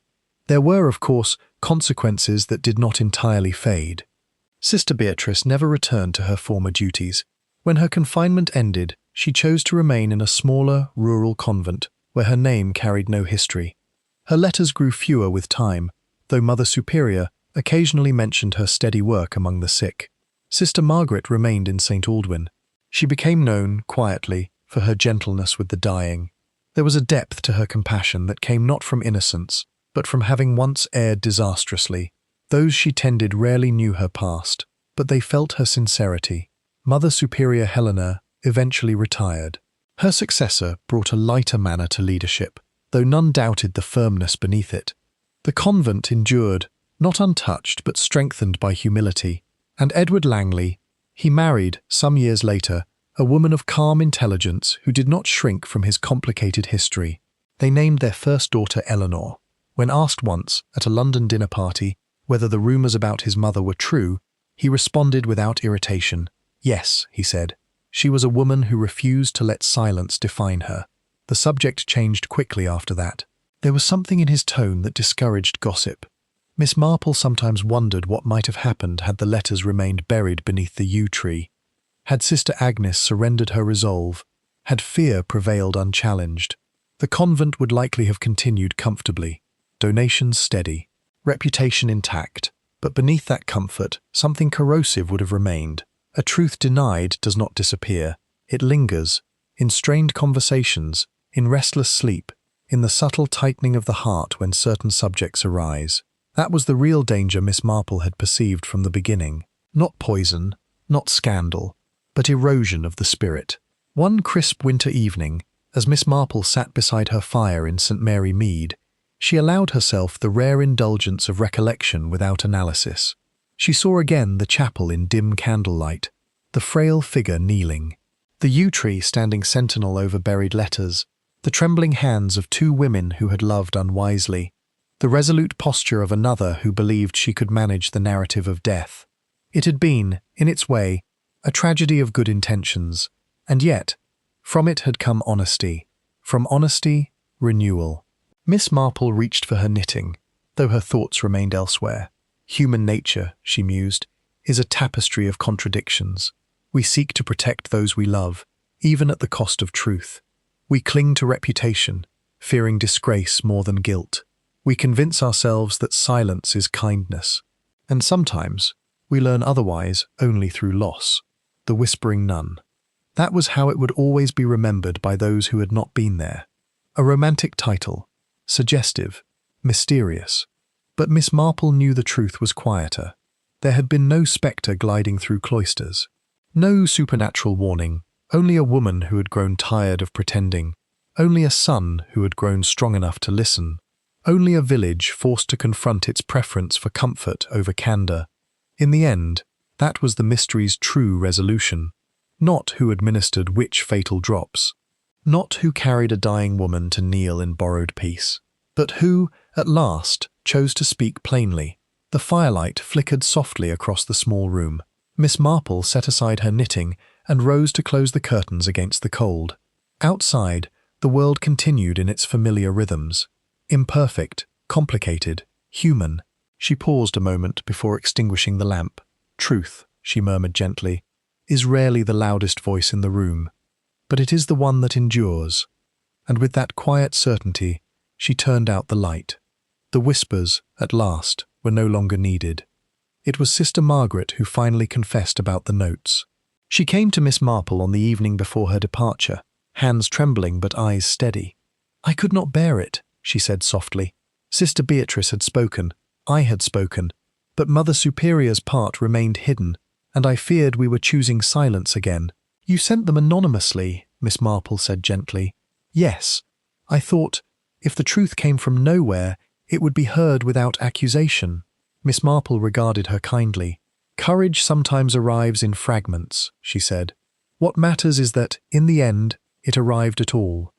There were, of course, consequences that did not entirely fade. Sister Beatrice never returned to her former duties. When her confinement ended, she chose to remain in a smaller, rural convent where her name carried no history. Her letters grew fewer with time, though Mother Superior occasionally mentioned her steady work among the sick. Sister Margaret remained in St. Aldwyn. She became known, quietly, for her gentleness with the dying. There was a depth to her compassion that came not from innocence, but from having once erred disastrously. Those she tended rarely knew her past, but they felt her sincerity. Mother Superior Helena eventually retired. Her successor brought a lighter manner to leadership, though none doubted the firmness beneath it. The convent endured, not untouched but strengthened by humility, and Edward Langley, he married, some years later, a woman of calm intelligence who did not shrink from his complicated history. They named their first daughter Eleanor. When asked once, at a London dinner party, whether the rumours about his mother were true, he responded without irritation. Yes, he said. She was a woman who refused to let silence define her. The subject changed quickly after that. There was something in his tone that discouraged gossip. Miss Marple sometimes wondered what might have happened had the letters remained buried beneath the yew tree. Had Sister Agnes surrendered her resolve? Had fear prevailed unchallenged? The convent would likely have continued comfortably, donations steady, reputation intact, but beneath that comfort, something corrosive would have remained. A truth denied does not disappear. It lingers, in strained conversations, in restless sleep, in the subtle tightening of the heart when certain subjects arise. That was the real danger Miss Marple had perceived from the beginning. Not poison, not scandal, but erosion of the spirit. One crisp winter evening, as Miss Marple sat beside her fire in St. Mary Mead, she allowed herself the rare indulgence of recollection without analysis. She saw again the chapel in dim candlelight, the frail figure kneeling, the yew tree standing sentinel over buried letters, the trembling hands of two women who had loved unwisely, the resolute posture of another who believed she could manage the narrative of death. It had been, in its way, a tragedy of good intentions, and yet, from it had come honesty. From honesty, renewal. Miss Marple reached for her knitting, though her thoughts remained elsewhere. Human nature, she mused, is a tapestry of contradictions. We seek to protect those we love, even at the cost of truth. We cling to reputation, fearing disgrace more than guilt. We convince ourselves that silence is kindness. And sometimes, we learn otherwise only through loss. The Whispering Nun. That was how it would always be remembered by those who had not been there. A romantic title, suggestive, mysterious. But Miss Marple knew the truth was quieter. There had been no spectre gliding through cloisters. No supernatural warning, only a woman who had grown tired of pretending. Only a son who had grown strong enough to listen. Only a village forced to confront its preference for comfort over candour. In the end, that was the mystery's true resolution. Not who administered which fatal drops. Not who carried a dying woman to kneel in borrowed peace. But who, at last, chose to speak plainly. The firelight flickered softly across the small room. Miss Marple set aside her knitting and rose to close the curtains against the cold. Outside, the world continued in its familiar rhythms. Imperfect, complicated, human. She paused a moment before extinguishing the lamp. Truth, she murmured gently, is rarely the loudest voice in the room, but it is the one that endures. And with that quiet certainty, she turned out the light. The whispers, at last, were no longer needed. It was Sister Margaret who finally confessed about the notes. She came to Miss Marple on the evening before her departure, hands trembling but eyes steady. I could not bear it, she said softly. Sister Beatrice had spoken, I had spoken, but Mother Superior's part remained hidden, and I feared we were choosing silence again. You sent them anonymously, Miss Marple said gently. Yes, I thought, if the truth came from nowhere, it would be heard without accusation. Miss Marple regarded her kindly. "Courage sometimes arrives in fragments," she said. "What matters is that, in the end, it arrived at all."